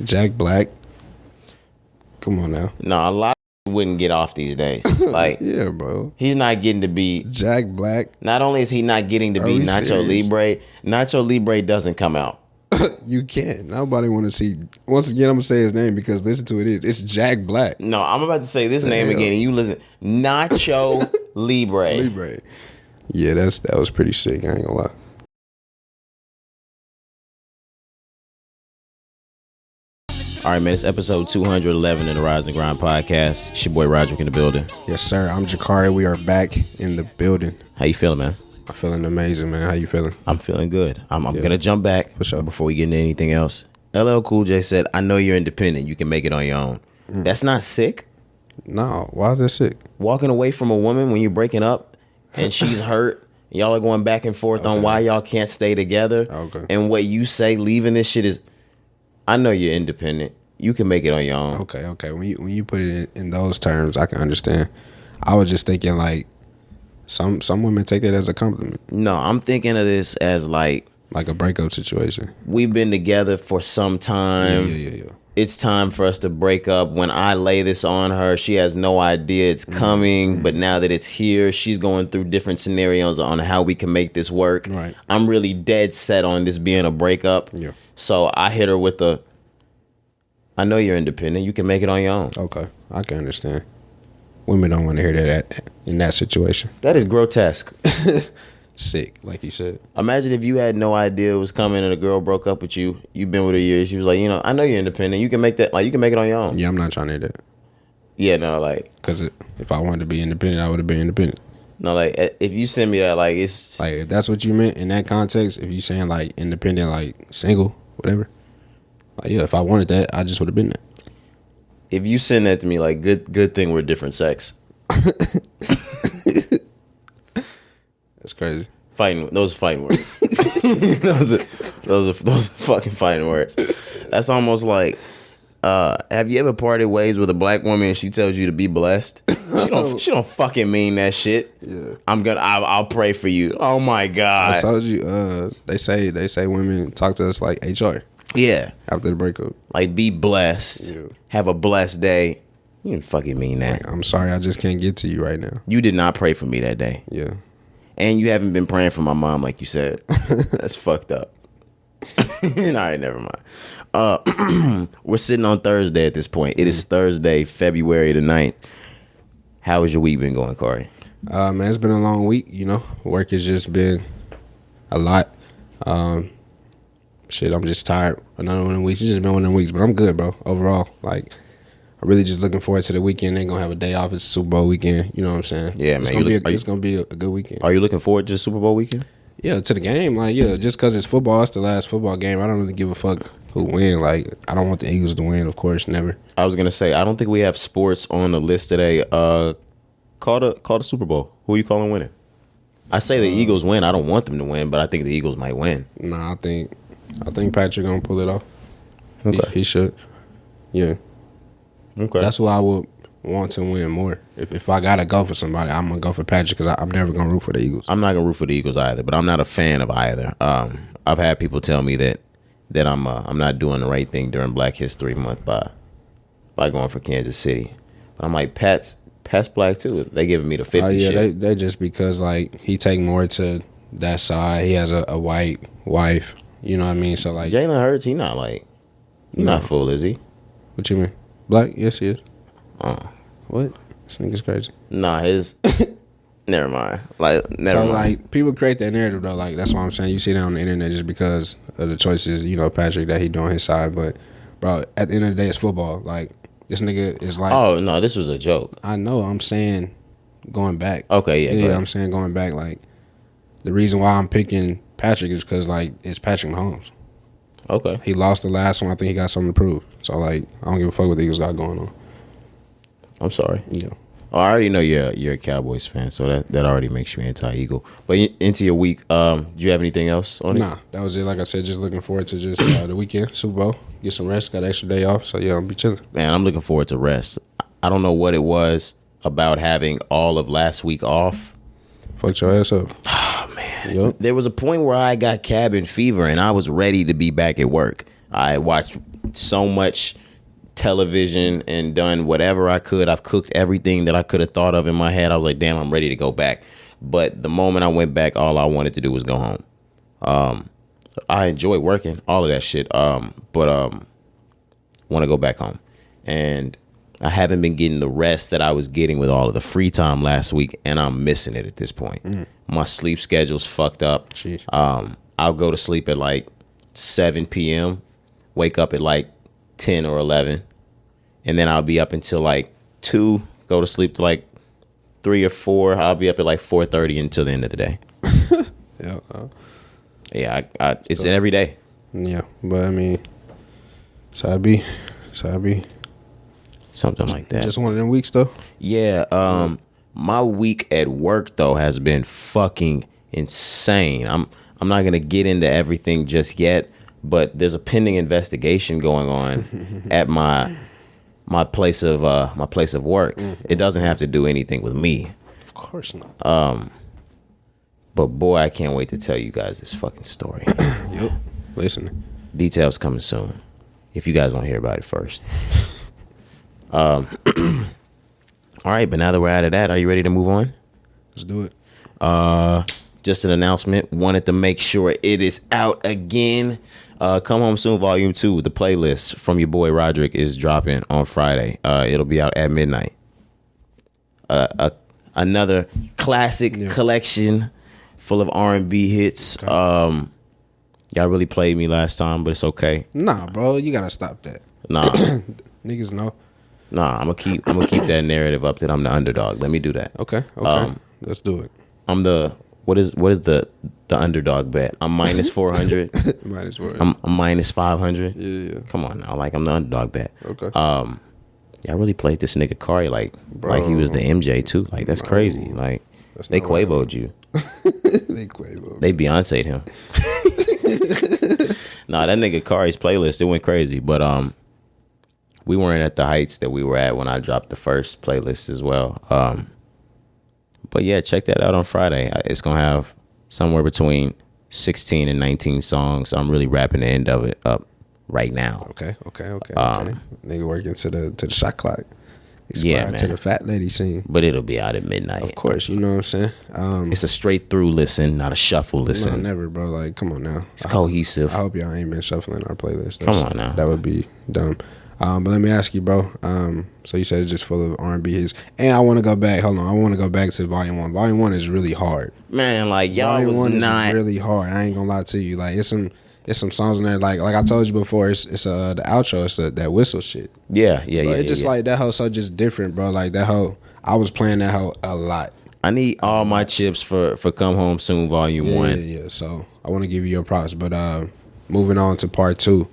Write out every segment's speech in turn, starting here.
Jack Black. Come on now. No, a lot of people wouldn't get off these days. Like, yeah, bro. He's not getting to be Jack Black. Not only is he not getting to be Nacho Libre, Nacho Libre doesn't come out. You can't. Nobody want to see. Once again, I'm gonna say his name because listen to it. It's Jack Black. No, I'm about to say this name again, and you listen. Nacho Libre. Libre. Yeah, that was pretty sick. I ain't gonna lie. All right, man. It's episode 211 in the Rise and Grind podcast. It's your boy Roderick in the building. Yes, sir. I'm Cari. We are back in the building. How you feeling, man? I'm feeling amazing, man. How you feeling? I'm feeling good. I'm gonna jump back for sure before we get into anything else. LL Cool J said, "I know you're independent. You can make it on your own." That's not sick. No, why is that sick? Walking away from a woman when you're breaking up and she's hurt. Y'all are going back and forth on why y'all can't stay together. Okay. And what you say leaving this shit is, I know you're independent. You can make it on your own. Okay. When you put it in those terms, I can understand. I was just thinking like some women take that as a compliment. No, I'm thinking of this as like a breakup situation. We've been together for some time. Yeah. It's time for us to break up. When I lay this on her, she has no idea it's coming. But now that it's here, she's going through different scenarios on how we can make this work. Right. I'm really dead set on this being a breakup. Yeah. So I hit her with I know you're independent. You can make it on your own. Okay. I can understand. Women don't want to hear that in that situation. That is grotesque. Sick, like you said. Imagine if you had no idea it was coming and a girl broke up with you. You've been with her years. She was like, I know you're independent. You can make that. Like, you can make it on your own. Yeah, I'm not trying to hear that. Yeah, no, like. Because if I wanted to be independent, I would have been independent. No, like, if you send me that, like, it's. Like, if that's what you meant in that context, if you saying, like, independent, like, single, whatever. Like, yeah, if I wanted that, I just would have been that. If you send that to me, like, good thing we're different sex. That's crazy. Those are fighting words. those are fucking fighting words. That's almost like, have you ever parted ways with a black woman and she tells you to be blessed? She don't fucking mean that shit. Yeah. I'll pray for you. Oh my God. I told you, they say women talk to us like HR. Yeah. After the breakup. Like, be blessed. Yeah. Have a blessed day. You didn't fucking mean that. Like, I'm sorry, I just can't get to you right now. You did not pray for me that day. Yeah. And you haven't been praying for my mom like you said. That's fucked up. All right, never mind. We're sitting on Thursday at this point. It is Thursday, February the 9th. How has your week been going, Cari? Man, it's been a long week, Work has just been a lot. Shit, I'm just tired. Another one of the weeks. It's just been one of the weeks, but I'm good, bro. Overall, like, I'm really just looking forward to the weekend. Ain't gonna have a day off. It's Super Bowl weekend. You know what I'm saying? Yeah, it's man. It's gonna be a good weekend. Are you looking forward to the Super Bowl weekend? Yeah, to the game. Like, yeah, just because it's football, it's the last football game. I don't really give a fuck who win. Like, I don't want the Eagles to win, of course, never. I was gonna say, I don't think we have sports on the list today. Call the Super Bowl. Who are you calling winning? I say the Eagles win. I don't want them to win, but I think the Eagles might win. Nah, I think Patrick gonna pull it off. Okay. He should. Yeah. Okay. That's who I would want to win more. If I gotta go for somebody, I'm gonna go for Patrick because I'm never gonna root for the Eagles. I'm not gonna root for the Eagles either, but I'm not a fan of either. I've had people tell me that I'm not doing the right thing during Black History Month by going for Kansas City. But I'm like, Pat's black too. They giving me the 50 shit. They just because like he take more to that side. He has a white wife. You know what I mean? So like Jalen Hurts, he not like not full, is he? What you mean? Black? Yes, he is. What? This nigga's crazy. Nah, his. Never mind. Never mind. Like, people create that narrative though. Like, that's what I'm saying. You see that on the internet just because of the choices, Patrick that he do on his side. But, bro, at the end of the day, it's football. Like, this nigga is like. Oh no, this was a joke. I know. I'm saying, going back. Okay, yeah. I'm saying going back. Like, the reason why I'm picking Patrick is because like it's Patrick Mahomes. Okay. He lost the last one. I think he got something to prove. So like, I don't give a fuck what the Eagles got going on. I'm sorry. Yeah. Oh, I already know you're a Cowboys fan, so that already makes you anti-Eagle. But into your week, do you have anything else on it? Nah, that was it. Like I said, just looking forward to just the weekend, Super Bowl, get some rest, got an extra day off. So yeah, I'll be chilling. Man, I'm looking forward to rest. I don't know what it was about having all of last week off. Fucked your ass up. Oh man. Yep. There was a point where I got cabin fever and I was ready to be back at work. I watched so much television and done whatever I could. I've cooked everything that I could have thought of in my head. I was like, damn, I'm ready to go back. But the moment I went back, all I wanted to do was go home. I enjoy working, all of that shit. But want to go back home. And I haven't been getting the rest that I was getting with all of the free time last week, and I'm missing it at this point. My sleep schedule's fucked up. I'll go to sleep at like 7 p.m., wake up at like 10 or 11, and then I'll be up until like 2, go to sleep to like 3 or 4. I'll be up at like 4:30 until the end of the day. It's every day. Yeah, but I mean, so I be something like that. Just one of them weeks though. Yeah. My week at work though has been fucking insane. I'm not gonna get into everything just yet, but there's a pending investigation going on at my place of work. It doesn't have to do anything with me. Of course not. But boy, I can't wait to tell you guys this fucking story. Yep. Listen. Details coming soon. If you guys don't hear about it first. All right, but now that we're out of that, are you ready to move on? Let's do it. Just an announcement. Wanted to make sure it is out again. Come Home Soon Volume 2, the playlist from your boy Roderick is dropping on Friday. It'll be out at midnight. Another classic collection full of R&B hits. Okay. Y'all really played me last time, but it's okay. Nah, bro, you gotta stop that. Nah. Niggas know. Nah, I'm gonna keep that narrative up that I'm the underdog. Let me do that. Okay. Let's do it. I'm the what is the underdog bet? I'm minus 400. Minus 400. I'm minus 500. Yeah. Come on now, like I'm the underdog bet. Okay. I really played this nigga Cari like he was the MJ too. Like that's crazy. Like they Quavo'd you. They Quavo'd. They Beyonce'd him. Nah, that nigga Cari's playlist, it went crazy. But we weren't at the heights that we were at when I dropped the first playlist as well. But yeah, check that out on Friday. It's gonna have somewhere between 16 and 19 songs. I'm really wrapping the end of it up right now. Okay. Nigga working to the shot clock. Yeah, man. To the fat lady scene. But it'll be out at midnight. Of course, you know what I'm saying? It's a straight through listen, not a shuffle listen. No, never, bro. Like, come on now. It's cohesive. I hope y'all ain't been shuffling our playlist. Come on now. That would be dumb. But let me ask you, bro. So you said it's just full of R&B hits. And I want to go back. Hold on. I want to go back to Volume 1. Volume 1 is really hard. Man, like, y'all Volume was 1 not. is really hard. I ain't going to lie to you. Like, it's some songs in there. Like I told you before, it's the outro. It's that whistle shit. Yeah. It's just like that hoe so just different, bro. Like that hoe, I was playing that hoe a lot. I need all my chips for Come Home Soon Volume 1. Yeah. So I want to give you your props. But moving on to part 2.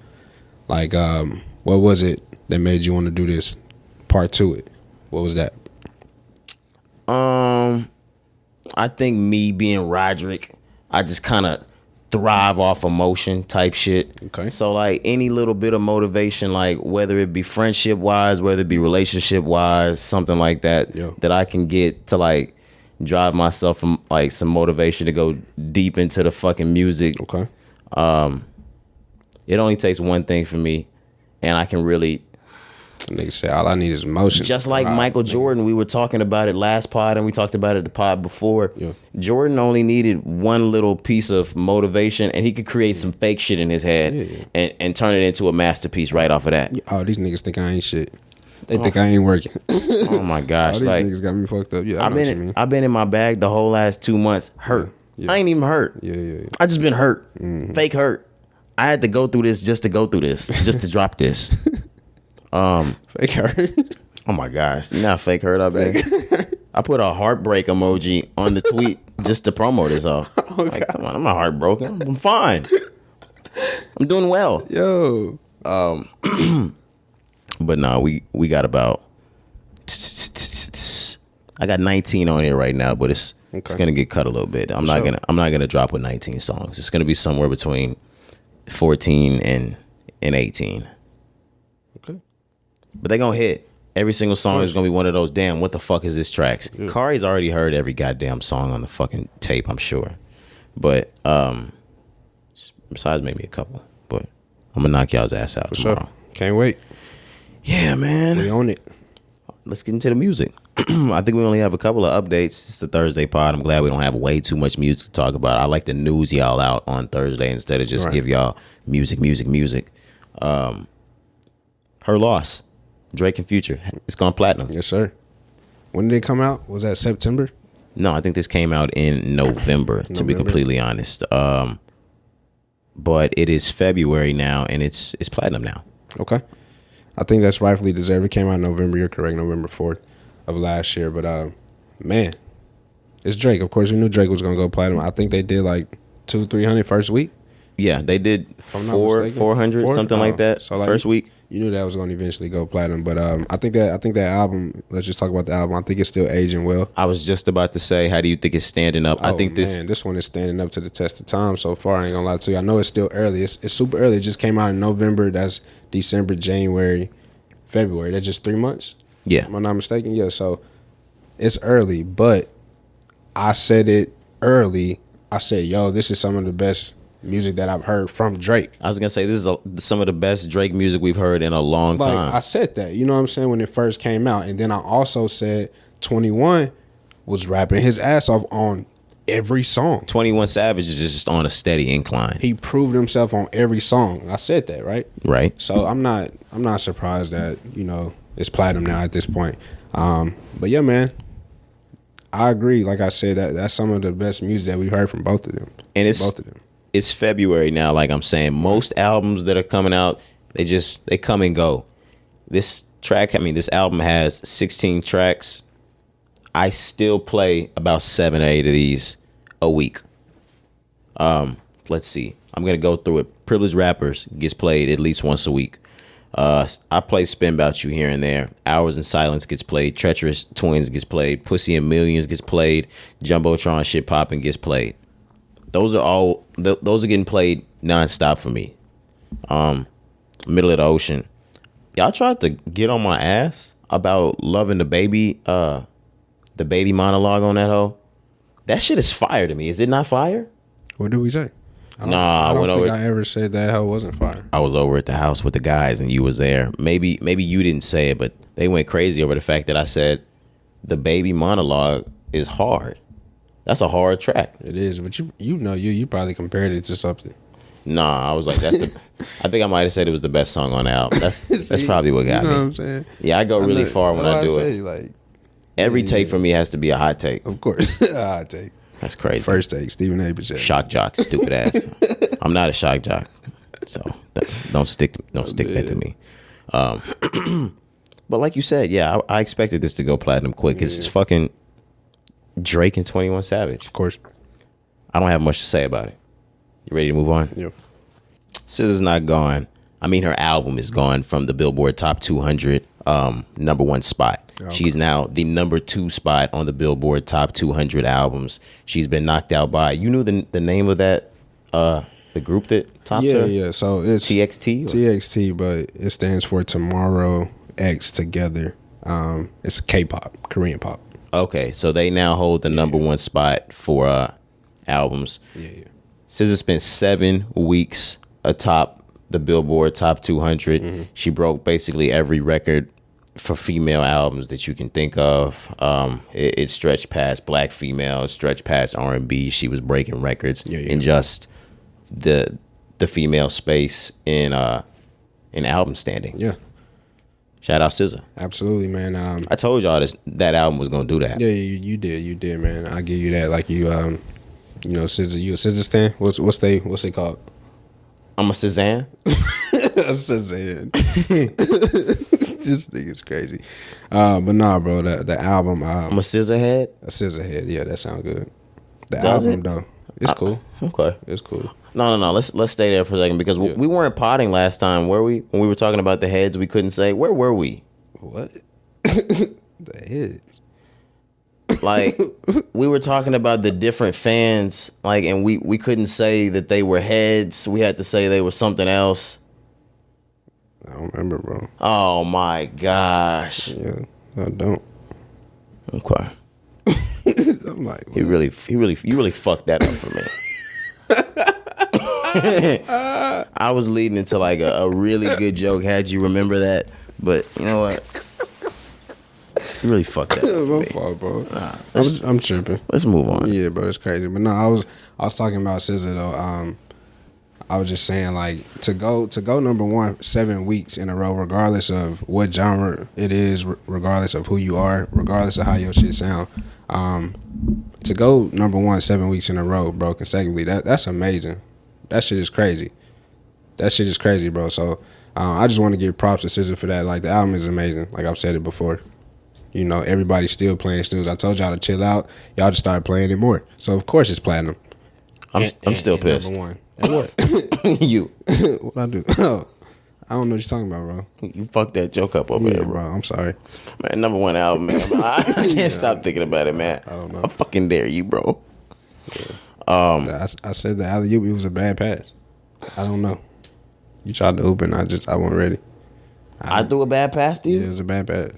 Like, what was it that made you want to do this part 2? What was that? I think me being Roderick, I just kind of thrive off emotion type shit. Okay. So like any little bit of motivation, like whether it be friendship wise, whether it be relationship wise, something like that, that I can get to like drive myself from like some motivation to go deep into the fucking music. Okay. It only takes one thing for me, and I can really. Nigga say all I need is emotion. Just like Michael Jordan, we were talking about it last pod, and we talked about it the pod before. Yeah. Jordan only needed one little piece of motivation, and he could create some fake shit in his head and turn it into a masterpiece right off of that. Oh, these niggas think I ain't shit. They think I ain't working. Oh my gosh, these niggas got me fucked up. Yeah, I've been in my bag the whole last 2 months, hurt. I ain't even hurt. Yeah. I just been hurt, fake hurt. I had to go through this just to go through this, just to drop this. Fake hurt. Oh my gosh, you know how fake hurt I've been. I put a heartbreak emoji on the tweet just to promo this off. Like, come on, I'm not heartbroken. I'm fine. I'm doing well. Yo. But no, we got about. I got 19 on here right now, but it's gonna get cut a little bit. I'm not gonna drop with 19 songs. It's gonna be somewhere between 14 and 18. Okay. But they gonna hit. Every single song is gonna be one of those, damn, what the fuck is this tracks? Yeah. Cari's already heard every goddamn song on the fucking tape, I'm sure. But besides maybe a couple. But I'm gonna knock y'all's ass out tomorrow. Can't wait. Yeah, man. We own it. Let's get into the music. I think we only have a couple of updates. It's a Thursday pod. I'm glad we don't have way too much music to talk about. I like to news y'all out on Thursday instead of just give y'all music. Her loss, Drake and Future. It's gone platinum. Yes, sir. When did it come out? Was that September? No, I think this came out in November, to be completely honest. But it is February now, and it's platinum now. Okay. I think that's rightfully deserved. It came out in November. You're correct, November 4th of last year. But, man, it's Drake. Of course, we knew Drake was going to go platinum. I think they did like 200-300 first week. Yeah, they did 400, something like that, so like, first week. You knew that was going to eventually go platinum. But I think that album, let's just talk about the album. I think it's still aging well. I was just about to say, how do you think it's standing up? I think this one is standing up to the test of time so far. I ain't going to lie to you. I know it's still early. It's super early. It just came out in November. That's December, January, February. That's just 3 months. Yeah. Am I not mistaken? Yeah, so it's early. But I said it early. I said, yo, this is some of the best music that I've heard from Drake. I was gonna say this is some of the best Drake music we've heard in a long time. I said that, you know what I'm saying, when it first came out, and then I also said 21 was rapping his ass off on every song. 21 Savage is just on a steady incline. He proved himself on every song. I said that, right? Right. So I'm not surprised that it's platinum now at this point. But yeah, man, I agree. Like I said, that's some of the best music that we've heard from both of them. And both of them. It's February now, like I'm saying. Most albums that are coming out, they come and go. This album has 16 tracks. I still play about 7 or 8 of these a week. Let's see. I'm going to go through it. Privileged Rappers gets played at least once a week. I play Spin About You here and there. Hours in Silence gets played. Treacherous Twins gets played. Pussy and Millions gets played. Jumbotron Shit Poppin' gets played. Those are getting played nonstop for me. Middle of the Ocean. Y'all tried to get on my ass about loving the baby monologue on that hoe. That shit is fire to me. Is it not fire? What did we say? I don't think I ever said that hoe wasn't fire. I was over at the house with the guys and you was there. Maybe you didn't say it, but they went crazy over the fact that I said the baby monologue is hard. That's a hard track. It is, but you probably compared it to something. Nah, I was like, I think I might have said it was the best song on the album. That's probably what got me. You know what I'm saying? Yeah, I go really far when I do it. Like, every take for me has to be a hot take. Of course, a hot take. That's crazy. First take, Stephen A. Bichette. Shock jock, stupid ass. I'm not a shock jock, so don't stick that to me. But like you said, yeah, I expected this to go platinum quick. It's fucking Drake and 21 Savage. Of course. I don't have much to say about it. You ready to move on? Yeah. SZA's not gone. I mean, her album is gone from the Billboard Top 200 number 1 spot. Okay. She's now the number 2 spot on the Billboard Top 200 albums. She's been knocked out by, you knew the name of that, the group that topped her? Yeah. So it's TXT? TXT, but it stands for Tomorrow X Together. It's K-pop, Korean pop. Okay, so they now hold the number 1 spot for albums. Yeah. SZA spent 7 weeks atop the Billboard Top 200. Mm-hmm. She broke basically every record for female albums that you can think of. It stretched past black female, stretched past R&B. She was breaking records in just the female space in album standing. Yeah. Shout out SZA. Absolutely, man. I told y'all that album was gonna do that. Yeah, you did, man. I give you that. Like SZA, you a SZA stan? What's they called? I'm a Suzanne. A Suzanne. This nigga's crazy. But nah, bro. The album. I'm a SZA head. A SZA head. Yeah, that sounds good. The album though, it's cool. Okay, it's cool. No. Let's stay there for a second because we weren't potting last time, were we? When we were talking about the heads, we couldn't say where were we. What? The heads. Like we were talking about the different fans, like, and we couldn't say that they were heads. We had to say they were something else. I don't remember, bro. Oh my gosh. Yeah, I don't. Okay. I'm like, you really fucked that up for me. I was leading into like a really good joke. Had you remember that, but you know what? You really fucked that up for me. Fault, bro. I'm tripping. Let's move on. Yeah, bro, it's crazy. But no, I was talking about SZA though. I was just saying like to go number one 7 weeks in a row, regardless of what genre it is, regardless of who you are, regardless of how your shit sound. To go number one 7 weeks in a row, bro, consecutively, that's amazing. That shit is crazy. That shit is crazy, bro. So I just want to give props to SZA for that. Like the album is amazing. Like I've said it before. You know, everybody's still playing Snooze. I told y'all to chill out. Y'all just started playing it more. So of course it's platinum. I'm still pissed. Number one. And what? You. What I do? Oh, I don't know what you're talking about, bro. You fucked that joke up over there, bro. I'm sorry. Man, number one album, man. I can't stop thinking about it, man. I don't know. I fucking dare you, bro. Yeah. I said the alley-oop, it was a bad pass. I don't know. You tried to open, I wasn't ready. I threw a bad pass to you? Yeah, it was a bad pass.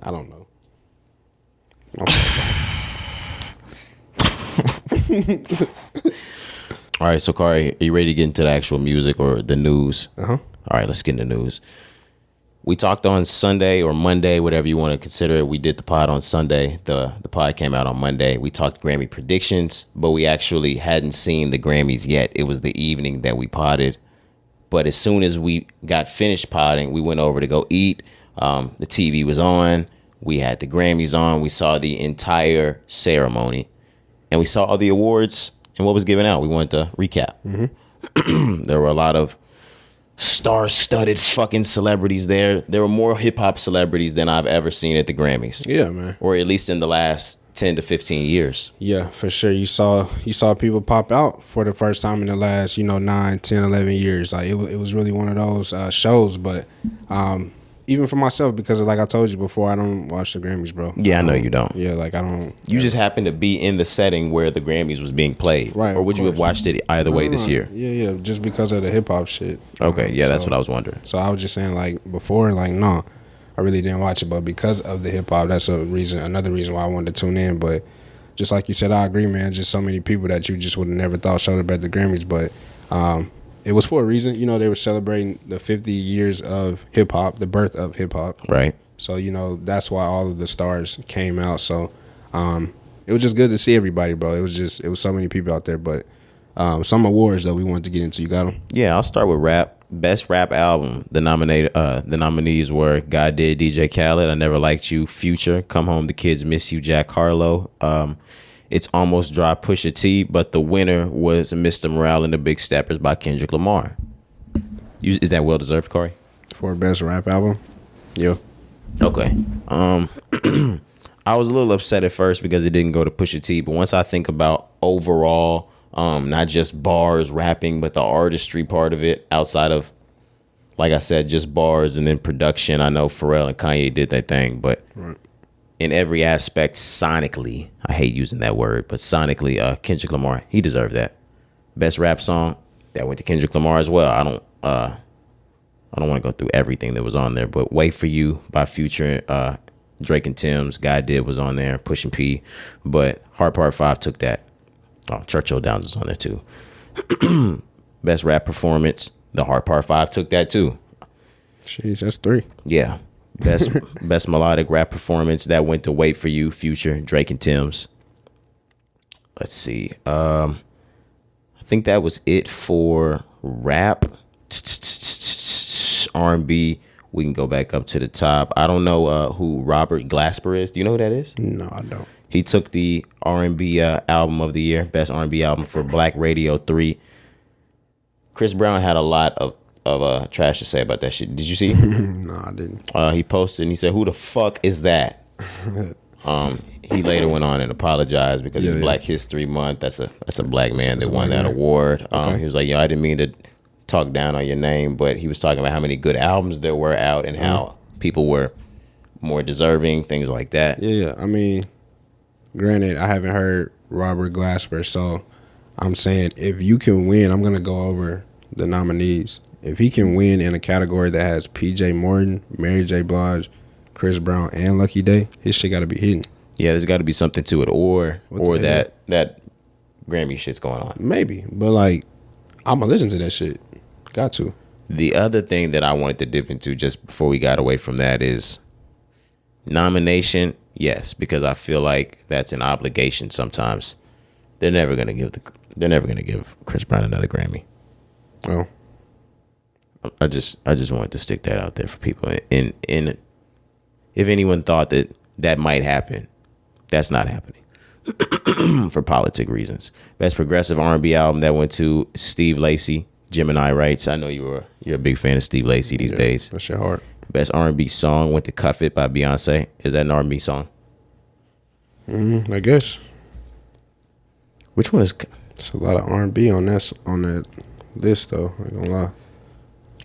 I don't know. All right, so Cari, are you ready to get into the actual music or the news? Uh-huh. All right, let's get into the news. We talked on Sunday or Monday, whatever you want to consider it. We did the pod on Sunday. The pod came out on Monday. We talked Grammy predictions, but we actually hadn't seen the Grammys yet. It was the evening that we podded. But as soon as we got finished podding, we went over to go eat. The TV was on. We had the Grammys on. We saw the entire ceremony. And we saw all the awards and what was given out. We wanted to recap. Mm-hmm. There were a lot of star-studded fucking celebrities there. There were more hip-hop celebrities than I've ever seen at the Grammys. Yeah, man. Or at least in the last 10 to 15 years. Yeah, for sure. You saw people pop out for the first time in the last, 9, 10, 11 years. Like it was really one of those shows. But even for myself, because like I told you before, I don't watch the Grammys, bro. Yeah, I know you don't. Yeah, like I don't. You just happened to be in the setting where the Grammys was being played. Right. Or would you have watched it either way this year? Yeah, just because of the hip hop shit. Okay, yeah, that's what I was wondering. So I was just saying like before, like no, I really didn't watch it, but because of the hip hop, that's another reason why I wanted to tune in. But just like you said, I agree, man. Just so many people that you just would have never thought showed up at the Grammys, but it was for a reason. They were celebrating the 50 years of hip hop, the birth of hip hop. Right. So, that's why all of the stars came out. So, it was just good to see everybody, bro. It was so many people out there. But some awards, though, we wanted to get into. You got them? Yeah, I'll start with rap. Best rap album. The nominees were God Did, DJ Khaled, I Never Liked You, Future, Come Home, The Kids Miss You, Jack Harlow. It's Almost Dry, Pusha T, but the winner was Mr. Morale and the Big Steppers by Kendrick Lamar. Is that well deserved, Cari? For best rap album? Yeah. Okay. I was a little upset at first because it didn't go to Pusha T, but once I think about overall, not just bars, rapping, but the artistry part of it, outside of, like I said, just bars and then production. I know Pharrell and Kanye did their thing, but right. In every aspect, sonically, I hate using that word, but sonically, Kendrick Lamar, he deserved that. Best rap song, that went to Kendrick Lamar as well. I don't want to go through everything that was on there, but Wait For You by Future, Drake and Tim's, God Did was on there, Pushin' P, but Hard Part 5 took that. Oh, Churchill Downs is on there too. Best rap performance, the Hard Part 5 took that too. Jeez, that's 3. Yeah. Best melodic rap performance, that went to Wait For You, Future, Drake and Tim's. Let's see. I think that was it for rap. R&B, we can go back up to the top. I don't know who Robert Glasper is. Do you know who that is? No, I don't. He took the R&B album of the year, best R&B album for Black Radio 3. Chris Brown had a lot of trash to say about that shit. Did you see? No, I didn't. He posted and he said, "Who the fuck is that?" He later went on and apologized because it's Black History Month. That's a black man that won that award. Okay. He was like, I didn't mean to talk down on your name, but he was talking about how many good albums there were out and how people were more deserving, things like that. Yeah. I mean, granted, I haven't heard Robert Glasper, so I'm saying if you can win, I'm gonna go over the nominees. If he can win in a category that has P.J. Morton, Mary J. Blige, Chris Brown, and Lucky Day, his shit got to be hitting. Yeah, there's got to be something to it, or that Grammy shit's going on. Maybe, but like, I'm gonna listen to that shit. Got to. The other thing that I wanted to dip into just before we got away from that is nomination. Yes, because I feel like that's an obligation sometimes. They're never gonna give Chris Brown another Grammy. Oh. I just wanted to stick that out there for people. And if anyone thought that might happen, that's not happening for politic reasons. Best progressive R&B album that went to Steve Lacy. Gemini writes, I know you're a big fan of Steve Lacy these days. That's your heart. Best R&B song went to Cuff It by Beyonce. Is that an R&B song? I guess. Which one is? There's a lot of R&B on that list though. I ain't gonna lie.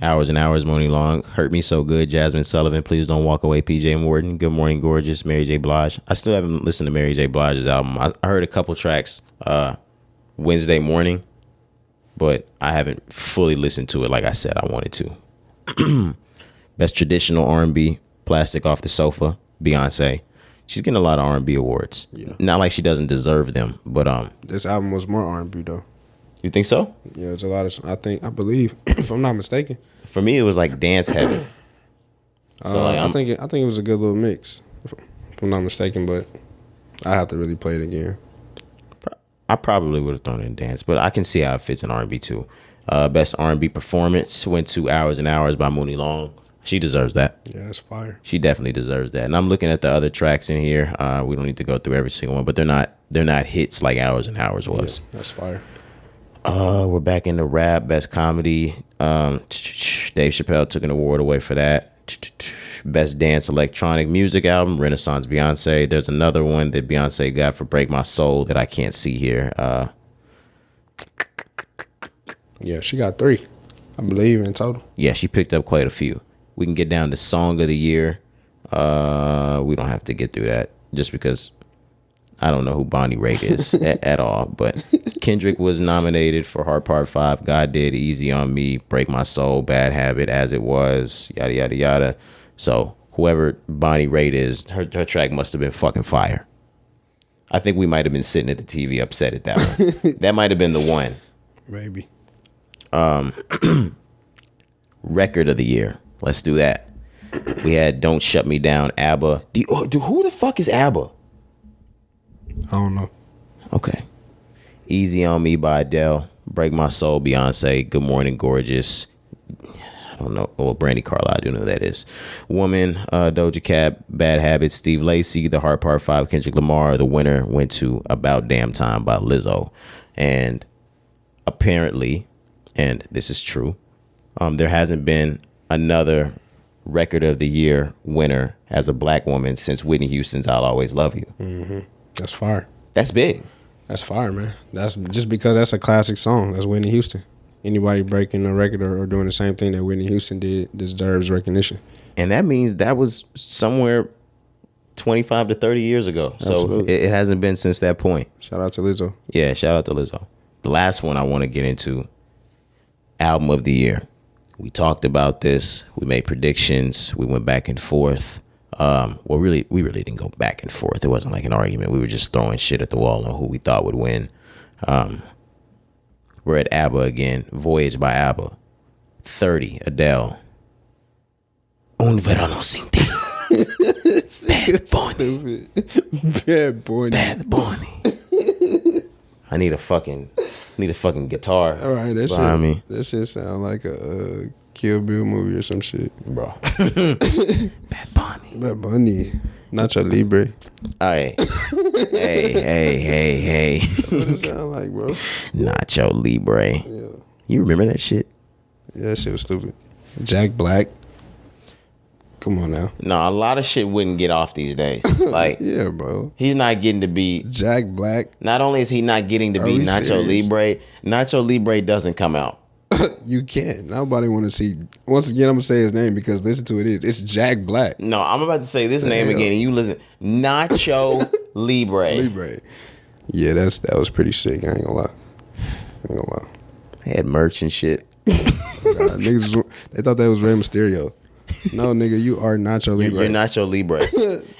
Hours and Hours, Moaning Long, Hurt Me So Good, Jasmine Sullivan, Please Don't Walk Away, PJ Morton, Good Morning Gorgeous, Mary J. Blige. I still haven't listened to Mary J. Blige's album. I heard a couple tracks Wednesday morning, but I haven't fully listened to it like I said I wanted to. Best Traditional R&B, Plastic Off the Sofa, Beyonce. She's getting a lot of R&B awards. Yeah. Not like she doesn't deserve them, but this album was more R&B though. You think so? Yeah, it's a lot of. I believe, if I'm not mistaken. For me, it was like dance heavy. So I think it was a good little mix, if I'm not mistaken. But I have to really play it again. I probably would have thrown it in dance, but I can see how it fits in R&B too. Best R&B performance went to Hours and Hours by Mooney Long. She deserves that. Yeah, that's fire. She definitely deserves that. And I'm looking at the other tracks in here. We don't need to go through every single one, but they're not hits like Hours and Hours was. Yeah, that's fire. We're back in the rap. Best comedy. Dave Chappelle took an award away for that. Best dance electronic music album, Renaissance Beyonce. There's another one that Beyonce got for Break My Soul that I can't see here. Yeah, she got 3, I believe, in total. Yeah, she picked up quite a few. We can get down to Song of the Year. We don't have to get through that just because I don't know who Bonnie Raitt is at all. But Kendrick was nominated for Heart Part 5, God Did, Easy on Me, Break My Soul, Bad Habit, As It Was, yada, yada, yada. So whoever Bonnie Raitt is, her track must have been fucking fire. I think we might have been sitting at the TV upset at that one. That might have been the one. Maybe. Record of the Year. Let's do that. We had Don't Shut Me Down, ABBA. Who the fuck is ABBA? I don't know. Okay. Easy on Me by Adele. Break My Soul, Beyonce. Good Morning Gorgeous. I don't know. Well, Brandy Carlisle, I do know who that is. Woman, Doja Cat, Bad Habits, Steve Lacy, The Heart Part 5, Kendrick Lamar. The winner went to About Damn Time by Lizzo. And apparently, and this is true, there hasn't been another Record of the Year winner as a black woman since Whitney Houston's I'll Always Love You. Mm-hmm. That's fire. That's big. That's fire, man. That's just because that's a classic song. That's Whitney Houston. Anybody breaking a record or doing the same thing that Whitney Houston did deserves recognition. And that means that was somewhere 25 to 30 years ago. Absolutely. So it hasn't been since that point. Shout out to Lizzo. Yeah, shout out to Lizzo. The last one I want to get into, Album of the Year. We talked about this. We made predictions. We went back and forth. We really didn't go back and forth. It wasn't like an argument. We were just throwing shit at the wall on who we thought would win. We're at ABBA again. Voyage by ABBA. 30, Adele. Un verano sin ti. Bad Bunny. Bad Bunny. Bad Bunny. I need a fucking guitar. All right, that shit sound like a Kill Bill movie or some shit, bro. Bad Bunny. Bad Bunny. Nacho Libre. Hey. Hey. That's what it sound like, bro. Nacho Libre. Yeah. You remember that shit? Yeah, that shit was stupid. Jack Black. Come on now. No, a lot of shit wouldn't get off these days. Like, yeah, bro. He's not getting to be Jack Black. Not only is he not getting to be Nacho Libre, Nacho Libre doesn't come out. You can't. Nobody want to see. Once again, I'm gonna say his name because listen to it. It's Jack Black. No, I'm about to say this name again, and you listen. Nacho Libre. Libre. Yeah, that was pretty sick. I ain't gonna lie. They had merch and shit. God, niggas, they thought that was Rey Mysterio. No, nigga, you are Nacho Libre. You're Nacho Libre.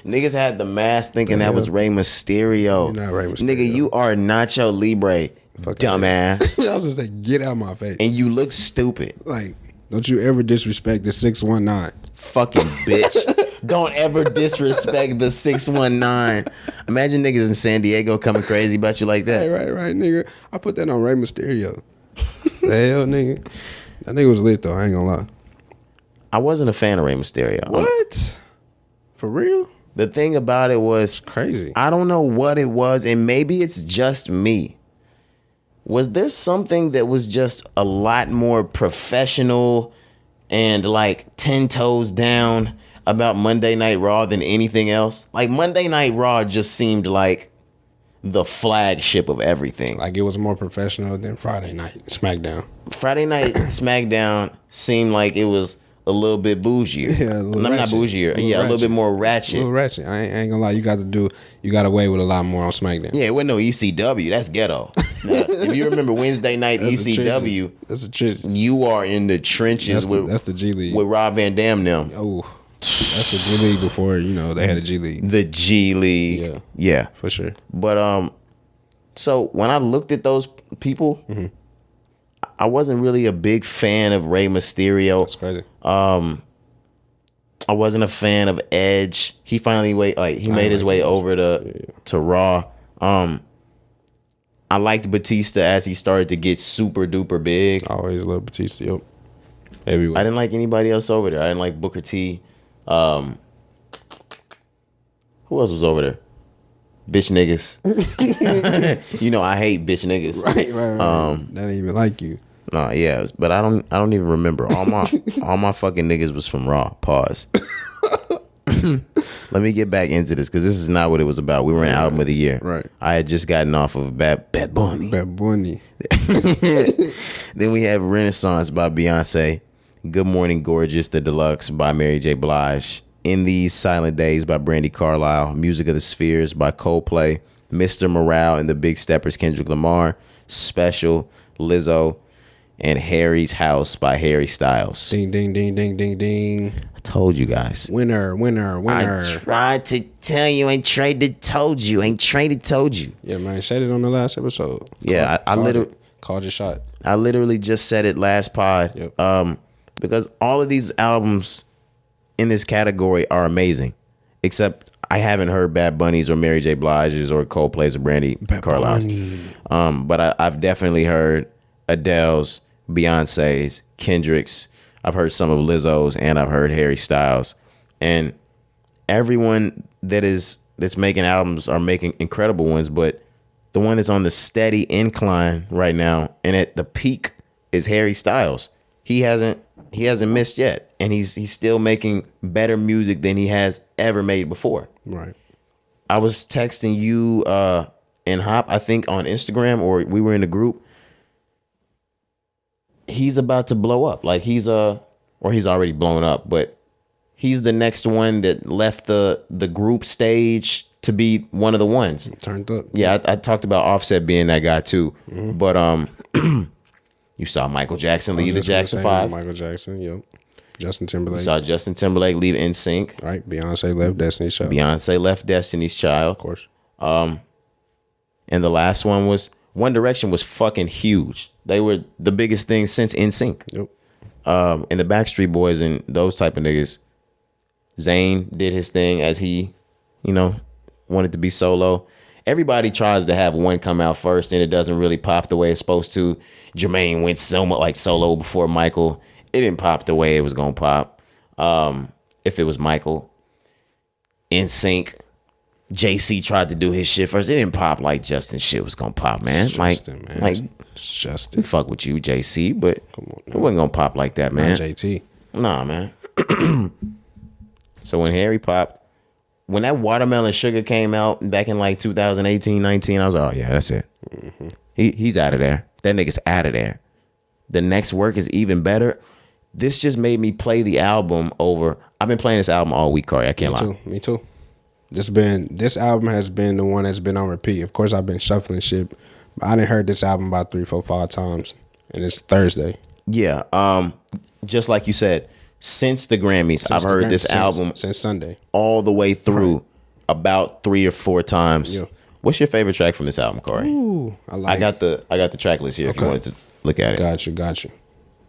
Niggas had the mask thinking that was Rey Mysterio. You're not Rey Mysterio. Nigga, you are Nacho Libre. Fuck dumbass. I was just like, get out my face. And you look stupid. Like, don't you ever disrespect the 619. Fucking bitch. Don't ever disrespect the 619. Imagine niggas in San Diego coming crazy about you like that. Right, nigga. I put that on Rey Mysterio. The hell, nigga. That nigga was lit, though. I ain't gonna lie. I wasn't a fan of Rey Mysterio. What? For real? The thing about it was crazy. I don't know what it was, and maybe it's just me. Was there something that was just a lot more professional and like 10 toes down about Monday Night Raw than anything else? Like Monday Night Raw just seemed like the flagship of everything. Like it was more professional than Friday Night SmackDown. Friday Night SmackDown seemed like it was a little bit bougier. Yeah, I'm not bougier. A little bit more ratchet. A little ratchet. I ain't gonna lie. You got away with a lot more on SmackDown. Yeah, it wasn't no ECW. That's ghetto. Now, if you remember Wednesday night ECW, that's the trenches. You are in the trenches that's the G League with Rob Van Dam now. Oh, that's the G League before they had a G League. The G League, yeah, for sure. But so when I looked at those people, I wasn't really a big fan of Rey Mysterio. That's crazy. I wasn't a fan of Edge. He finally made his way over to Raw. I liked Batista as he started to get super duper big. I always love Batista. Yep. Everywhere. I didn't like anybody else over there. I didn't like Booker T. Who else was over there? Bitch niggas. I hate bitch niggas. Right. That ain't even like you. No, yeah, but I don't even remember. All my fucking niggas was from Raw. Pause. Let me get back into this because this is not what it was about. We were in album of the year. Right. I had just gotten off of Bad Bunny. Bad Bunny. Then we have Renaissance by Beyonce. Good Morning Gorgeous, the Deluxe by Mary J. Blige. In These Silent Days by Brandy Carlisle. Music of the Spheres by Coldplay. Mr. Morale and the Big Steppers, Kendrick Lamar. Special, Lizzo. And Harry's House by Harry Styles. Ding, ding, ding, ding, ding, ding. I told you guys. Winner. I tried to tell you. Ain't tried to told you. Yeah, man. Said it on the last episode. Yeah, I literally called your shot. I literally just said it last pod. Yep. Because all of these albums in this category are amazing. Except I haven't heard Bad Bunny's or Mary J. Blige's or Coldplay's or Brandy Carlisle's. But I've definitely heard Adele's, Beyonce's, Kendrick's. I've heard some of Lizzo's, and I've heard Harry Styles. And everyone that's making albums are making incredible ones, but the one that's on the steady incline right now and at the peak is Harry Styles. He hasn't missed yet, and he's still making better music than he has ever made before. Right. I was texting you and Hop, I think, on Instagram, or we were in the group. He's about to blow up. Like he's already blown up, but he's the next one that left the group stage to be one of the ones. Turned up. Yeah, I talked about Offset being that guy too. Mm-hmm. But you saw Michael Jackson leave the Jackson 5. Michael Jackson, yep. Justin Timberlake. You saw Justin Timberlake leave NSYNC. Right. Beyonce left Destiny's Child. Beyonce left Destiny's Child. Of course. And the last one was One Direction was fucking huge. They were the biggest thing since NSYNC. Yep. And the Backstreet Boys and those type of niggas. Zayn did his thing as he, wanted to be solo. Everybody tries to have one come out first and it doesn't really pop the way it's supposed to. Jermaine went so much like solo before Michael. It didn't pop the way it was going to pop. If it was Michael. NSYNC. JC tried to do his shit first. It didn't pop like Justin shit was going to pop, man. Justin. Fuck with you, JC, but it wasn't going to pop like that, man. Not JT. Nah, man. So when Harry popped, when that Watermelon Sugar came out back in like 2018, 19, I was like, oh yeah, that's it. Mm-hmm. He's out of there. That nigga's out of there. The next work is even better. This just made me play the album over. I've been playing this album all week, Cari. I can't lie. Me too. This album has been the one that's been on repeat. Of course, I've been shuffling shit. But I done heard this album about 3, 4, 5 times, and it's Thursday. Yeah. Just like you said, since the Grammys, I've heard this album since Sunday all the way through about 3 or 4 times. Yeah. What's your favorite track from this album, Cari? Ooh, I got the track list here if you wanted to look at it. Got you.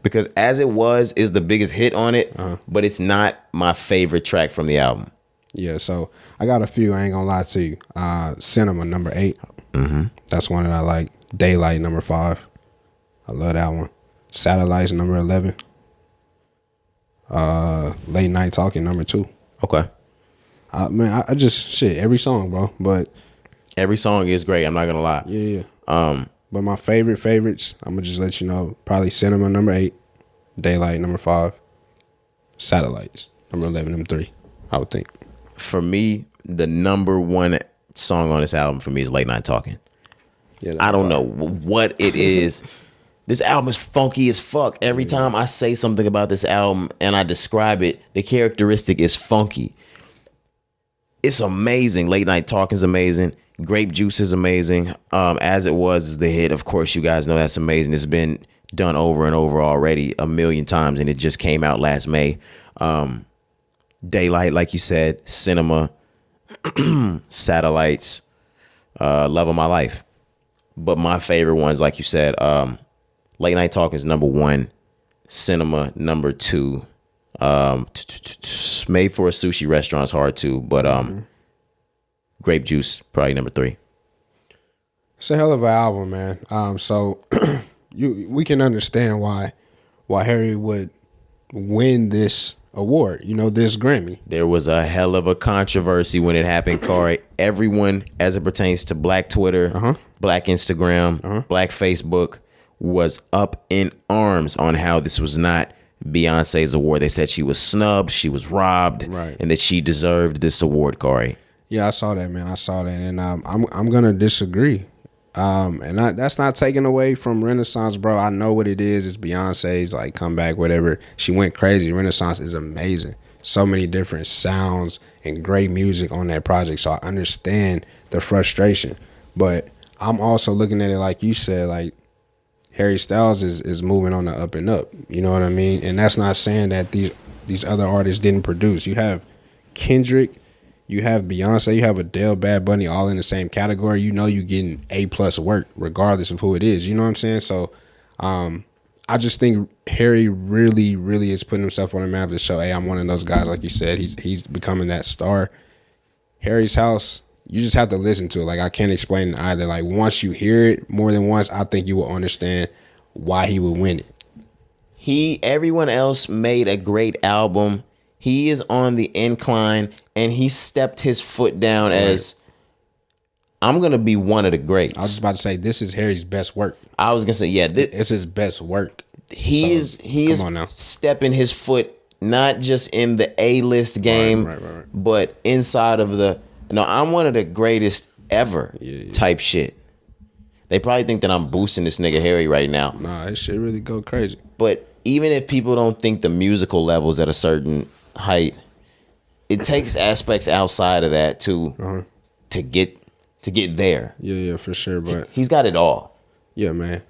Because As It Was is the biggest hit on it, but it's not my favorite track from the album. Yeah, so I got a few. I ain't gonna lie to you. Cinema, number 8. That's one that I like. Daylight, number 5. I love that one. Satellites, number 11. Late Night Talking, number 2. Okay. Man, I just shit every song, bro. But every song is great. I'm not gonna lie. Yeah. But my favorites, I'm gonna just let you know. Probably Cinema, number 8. Daylight, number 5. Satellites, number 11, number 3. I would think. For me, the number 1 song on this album for me is Late Night Talking. Yeah, I don't know what it is. This album is funky as fuck. Every time I say something about this album and I describe it, the characteristic is funky. It's amazing. Late Night Talking is amazing. Grape Juice is amazing. As It Was is the hit. Of course, you guys know that's amazing. It's been done over and over already a million times, and it just came out last May. Daylight, like you said, Cinema, Satellites, Love of My Life. But my favorite ones, like you said, Late Night Talking is number 1, Cinema number 2. Made for a Sushi Restaurant is hard too, but Grape Juice probably number 3. It's a hell of an album, man. So we can understand why Harry would win this award, this Grammy. There was a hell of a controversy when it happened, Cari. Everyone, as it pertains to Black Twitter, Black Instagram, Black Facebook, was up in arms on how this was not Beyonce's award. They said she was snubbed, she was robbed, and that she deserved this award, Cari. Yeah, I saw that, man. I saw that, and I'm gonna disagree. And that's not taken away from Renaissance, bro. I know what it is. It's Beyonce's like comeback, whatever. She went crazy. Renaissance is amazing. So many different sounds and great music on that project. So I understand the frustration, but I'm also looking at it like you said, like Harry Styles is moving on the up and up. You know what I mean? And that's not saying that these other artists didn't produce. You have Kendrick, you have Beyonce, you have Adele, Bad Bunny, all in the same category. You know you're getting A+ work regardless of who it is. You know what I'm saying? So I just think Harry really, really is putting himself on the map to show, hey, I'm one of those guys, like you said. He's becoming that star. Harry's House, you just have to listen to it. Like, I can't explain it either. Like, once you hear it more than once, I think you will understand why he would win it. Everyone else made a great album. He is on the incline, and he stepped his foot down as, I'm going to be one of the greats. I was just about to say, this is Harry's best work. I was going to say, yeah. It's his best work. He is stepping his foot, not just in the A-list game, but inside of I'm one of the greatest ever type shit. They probably think that I'm boosting this nigga Harry right now. Nah, this shit really go crazy. But even if people don't think the musical level's at a certain height, it takes aspects outside of that to get there. Yeah, for sure. But he's got it all. Yeah, man.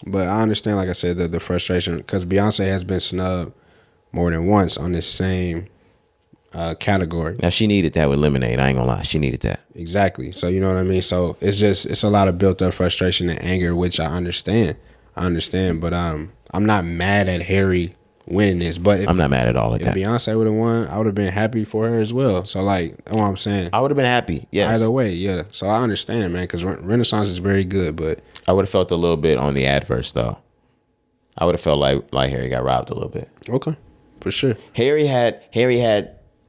But I understand, like I said, the frustration, because Beyonce has been snubbed more than once on this same category. Now, she needed that with Lemonade. I ain't gonna lie, she needed that. Exactly. So you know what I mean. So it's a lot of built up frustration and anger, which I understand. But I'm not mad at Harry winning this. But I'm not mad at all at that. If Beyonce would have won, I would have been happy for her as well. So like, that's what I'm saying. I would have been happy. Yes. Either way, yeah. So I understand, man, because Renaissance is very good, but I would have felt a little bit on the adverse though. I would have felt like Harry got robbed a little bit. Okay, for sure. Harry had,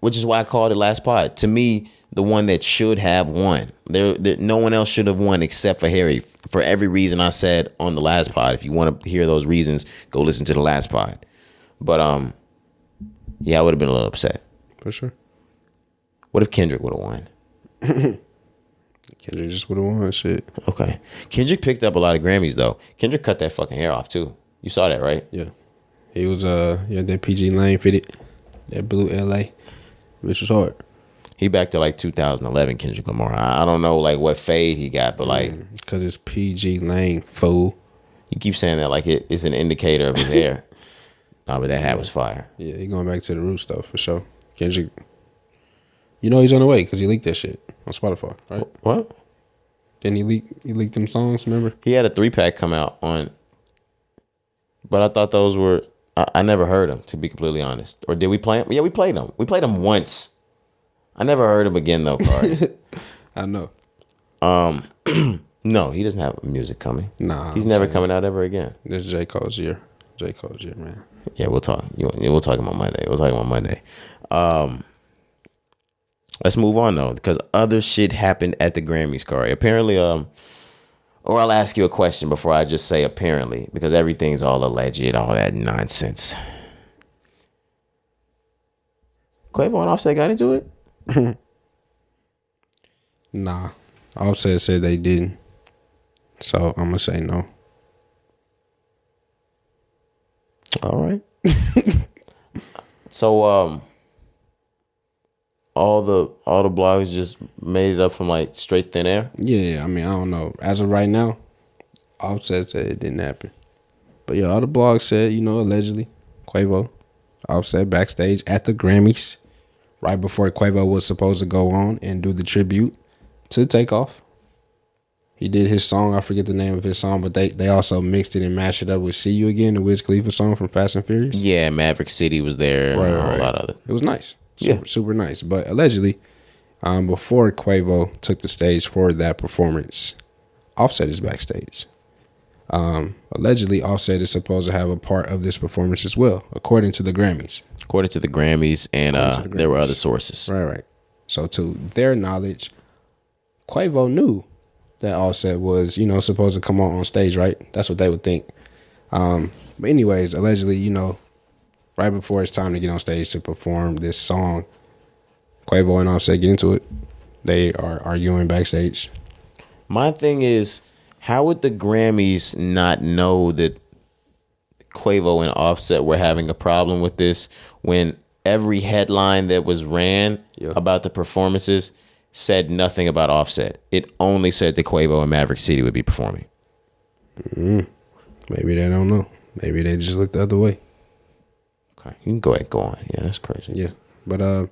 which is why I called it last pod. To me, the one that should have won. No one else should have won except for Harry. For every reason I said on the last pod. If you want to hear those reasons, go listen to the last pod. But yeah, I would have been a little upset. For sure. What if Kendrick would have won? Kendrick just would have won shit. Okay. Kendrick picked up a lot of Grammys though. Kendrick cut that fucking hair off too. You saw that, right? Yeah. He was that PG Lane fitted, that blue LA, which was hard. He back to like 2011 Kendrick Lamar. I don't know like what fade he got, but like because it's PG Lane, fool. You keep saying that like it's an indicator of his hair. Nah, but that hat was fire. Yeah, he going back to the roots though for sure. Kendrick, you know he's on the way because he leaked that shit on Spotify, right? What? Didn't he leaked them songs? Remember? He had a 3-pack come out on, but I thought those were. I never heard them, to be completely honest. Or did we play them? Yeah, we played them. We played them once. I never heard them again though, Cari. I know. No, he doesn't have music coming. Nah, he's never coming out ever again. This is J. Cole's year. J. Cole's year, man. Yeah, we'll talk. We'll talk about Monday. Let's move on though, because other shit happened at the Grammys, Cari. Apparently, or I'll ask you a question before I just say apparently, because everything's all alleged, all that nonsense. Quavo and Offset got into it? Nah. Offset said they didn't. So I'm gonna say no. All right. So all the blogs just made it up from like straight thin air? Yeah, I mean, I don't know. As of right now, Offset said it didn't happen. But yeah, all the blogs said, allegedly, Quavo, Offset backstage at the Grammys, right before Quavo was supposed to go on and do the tribute to Takeoff. He did his song. I forget the name of his song, but they also mixed it and mashed it up with "See You Again," the Wiz Khalifa song from Fast and Furious. Yeah, Maverick City was there. Right, and a lot of it. It was nice. Super nice. But allegedly, before Quavo took the stage for that performance, Offset is backstage. Allegedly, Offset is supposed to have a part of this performance as well, according to the Grammys. According to the Grammys, and there were other sources. Right. So to their knowledge, Quavo knew that Offset was, supposed to come on stage, right? That's what they would think. But anyways, allegedly, right before it's time to get on stage to perform this song, Quavo and Offset get into it. They are arguing backstage. My thing is, how would the Grammys not know that Quavo and Offset were having a problem with this when every headline that was ran about the performances said nothing about Offset? It only said that Quavo and Maverick City would be performing. Maybe they don't know. Maybe they just looked the other way. Okay, you can go ahead, go on. Yeah, that's crazy. Yeah, but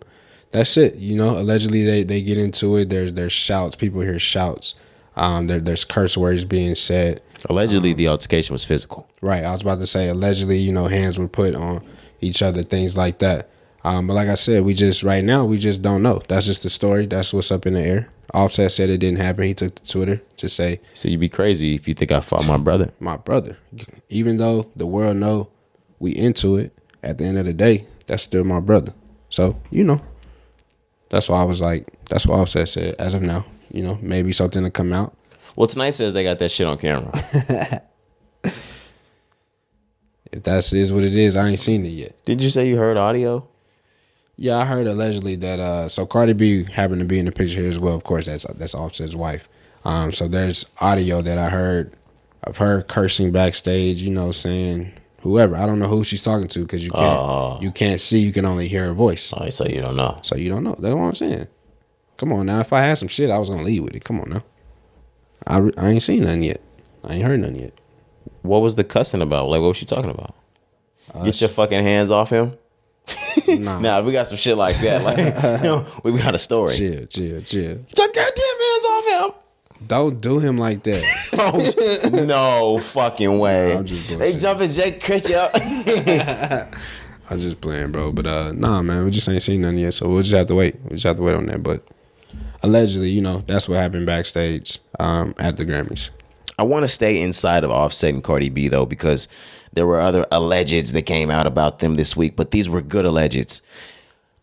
that's it. Allegedly they get into it. There's shouts. People hear shouts. There's curse words being said. Allegedly, the altercation was physical. Right. I was about to say allegedly. Hands were put on each other, things like that. But like I said, we just don't know. That's just the story. That's what's up in the air. Offset said it didn't happen. He took to Twitter to say, "So you'd be crazy if you think I fought my brother." My brother. Even though the world know we into it, at the end of the day, that's still my brother. So that's why I was like, that's what Offset said. As of now, maybe something to come out. Well, tonight says they got that shit on camera. If that is what it is, I ain't seen it yet. Did you say you heard audio? Yeah, I heard allegedly that so Cardi B happened to be in the picture here as well. Of course, that's Offset's wife. So there's audio that I heard of her cursing backstage, saying whoever. I don't know who she's talking to because you can't see, you can only hear her voice. Oh, so you don't know. So you don't know. That's what I'm saying. Come on now. If I had some shit, I was gonna leave with it. Come on now. I ain't seen nothing yet. I ain't heard nothing yet. What was the cussing about? Like, what was she talking about? Get your fucking hands off him. Nah, we got some shit like that. Like, we got a story. Chill. Get your goddamn hands off him. Don't do him like that. No fucking way. I'm just they jumping Jake Critch up. I'm just playing, bro. But nah, man, we just ain't seen nothing yet. So we'll just have to wait. We just have to wait on that. But allegedly, that's what happened backstage at the Grammys. I want to stay inside of Offset and Cardi B, though, because there were other allegeds that came out about them this week, but these were good allegeds.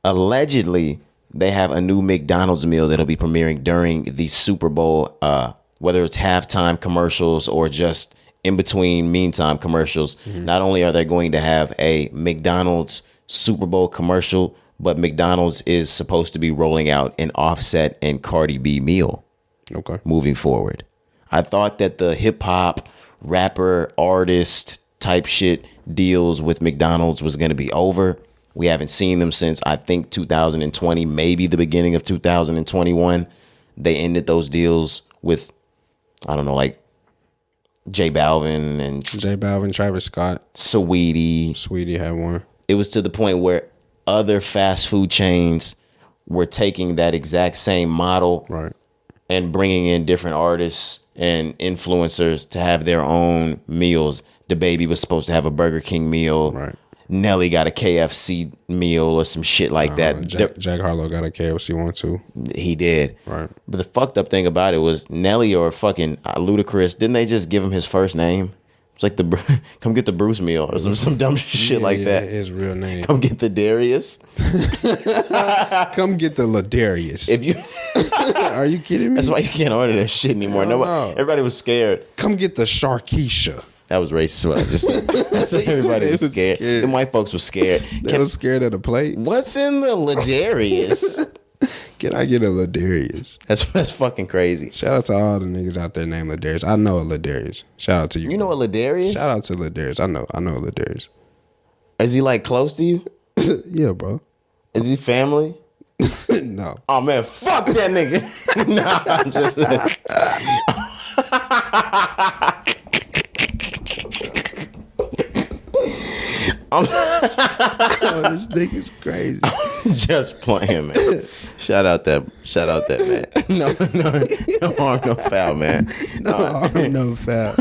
Allegedly, they have a new McDonald's meal that'll be premiering during the Super Bowl, whether it's halftime commercials or just in between meantime commercials. Mm-hmm. Not only are they going to have a McDonald's Super Bowl commercial, but McDonald's is supposed to be rolling out an Offset and Cardi B meal. Okay. Moving forward. I thought that the hip hop rapper artist type shit deals with McDonald's was going to be over. We haven't seen them since I think 2020, maybe the beginning of 2021. They ended those deals with, I don't know, like J Balvin and Travis Scott, Saweetie had one. It was to the point where other fast food chains were taking that exact same model, right, and bringing in different artists and influencers to have their own meals. The Baby was supposed to have a Burger King meal. right. Nelly got a KFC meal or some shit like that. Jack Harlow got a KFC one too. He did. Right. But the fucked up thing about it was Nelly or fucking Ludacris, didn't they just give him his first name? It's like come get the Bruce meal or some dumb shit like that. His real name. Come get the Darius. Come get the Ladarius. If you Are you kidding me? That's why you can't order that shit anymore. Everybody was scared. Come get the Sharkeisha. That was racist. What I just said. Everybody was scared. Them white folks were scared. They was scared of the plate. What's in the Ladarius? Can I get a Ladarius? That's fucking crazy. Shout out to all the niggas out there named Ladarius. I know a Ladarius. Shout out to you. You know a Ladarius? Shout out to Ladarius. I know a Ladarius. Is he like close to you? Yeah, bro. Is he family? No. Oh man, fuck that nigga. Nah, I'm just. This nigga's crazy. Just playing, man. Shout out that man. No harm, no foul, man. No harm, no foul.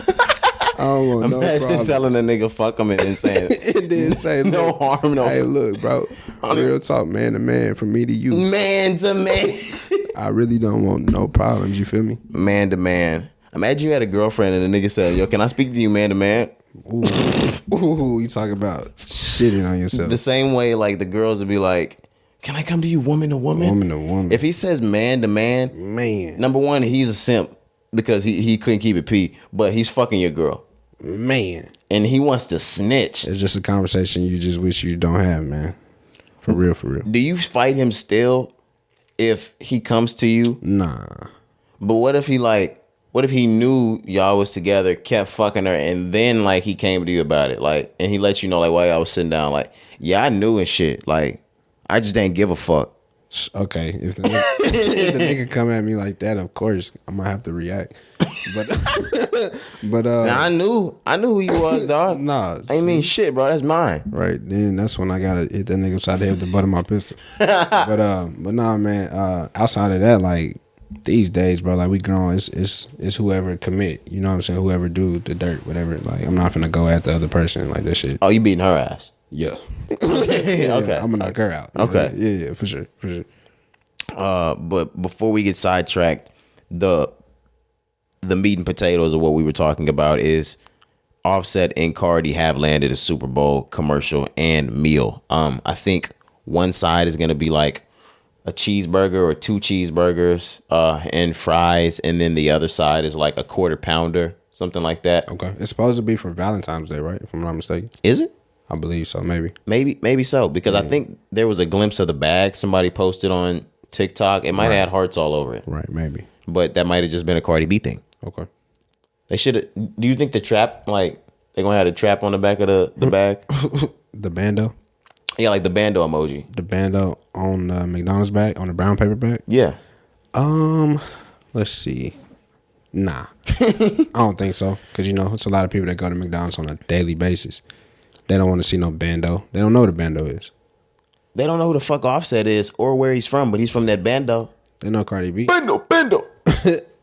I don't want Imagine no problem. telling a nigga fuck him and then saying And then say, no look, harm, no hey, foul. look, bro. Real talk, man to man, from me to you. Man to man. I really don't want no problems. You feel me? Man to man. Imagine you had a girlfriend and the nigga said, yo, can I speak to you man to man? Ooh, you talking about shitting on yourself. The same way like the girls would be like, can I come to you woman to woman? Woman to woman. If he says man to man, number one, he's a simp because he couldn't keep it P, but he's fucking your girl. Man. And he wants to snitch. It's just a conversation you just wish you don't have, man. For real, for real. Do you fight him still if he comes to you? Nah. But what if he knew y'all was together, kept fucking her, and then like he came to you about it, like, and he let you know like while y'all was sitting down, like, yeah, I knew and shit, like, I just didn't give a fuck. Okay, if the nigga come at me like that, of course I'm gonna have to react. But Now, I knew who you was, dog. Nah, I ain't mean shit, bro. That's mine. Right then, that's when I gotta hit that nigga upside the head with the butt of my pistol. but nah, man. Outside of that, like these days, bro, like we grown. It's whoever commit. You know what I'm saying? Whoever do the dirt, whatever. Like I'm not finna go at the other person like that shit. Oh, you beating her ass? Yeah. Okay. I'm gonna knock her out. Okay. Yeah, for sure. But before we get sidetracked, the meat and potatoes of what we were talking about is Offset and Cardi have landed a Super Bowl commercial and meal. I think one side is gonna be like a cheeseburger or 2 cheeseburgers and fries, and then the other side is like a quarter pounder, something like that. Okay. It's supposed to be for Valentine's Day, right? If I'm not mistaken. Is it? I believe so, maybe. Maybe so, because I think there was a glimpse of the bag somebody posted on TikTok. It might have had hearts all over it. Right, maybe. But that might have just been a Cardi B thing. Okay. They should have. Do you think the trap, like, they're going to have the trap on the back of the bag? The bando? Yeah, like the bando emoji. The bando on the McDonald's bag, on the brown paper bag? Yeah. Let's see. Nah. I don't think so. Because, you know, it's a lot of people that go to McDonald's on a daily basis. They don't want to see no bando. They don't know what a bando is. They don't know who the fuck Offset is or where he's from, but he's from that bando. They know Cardi B. Bando.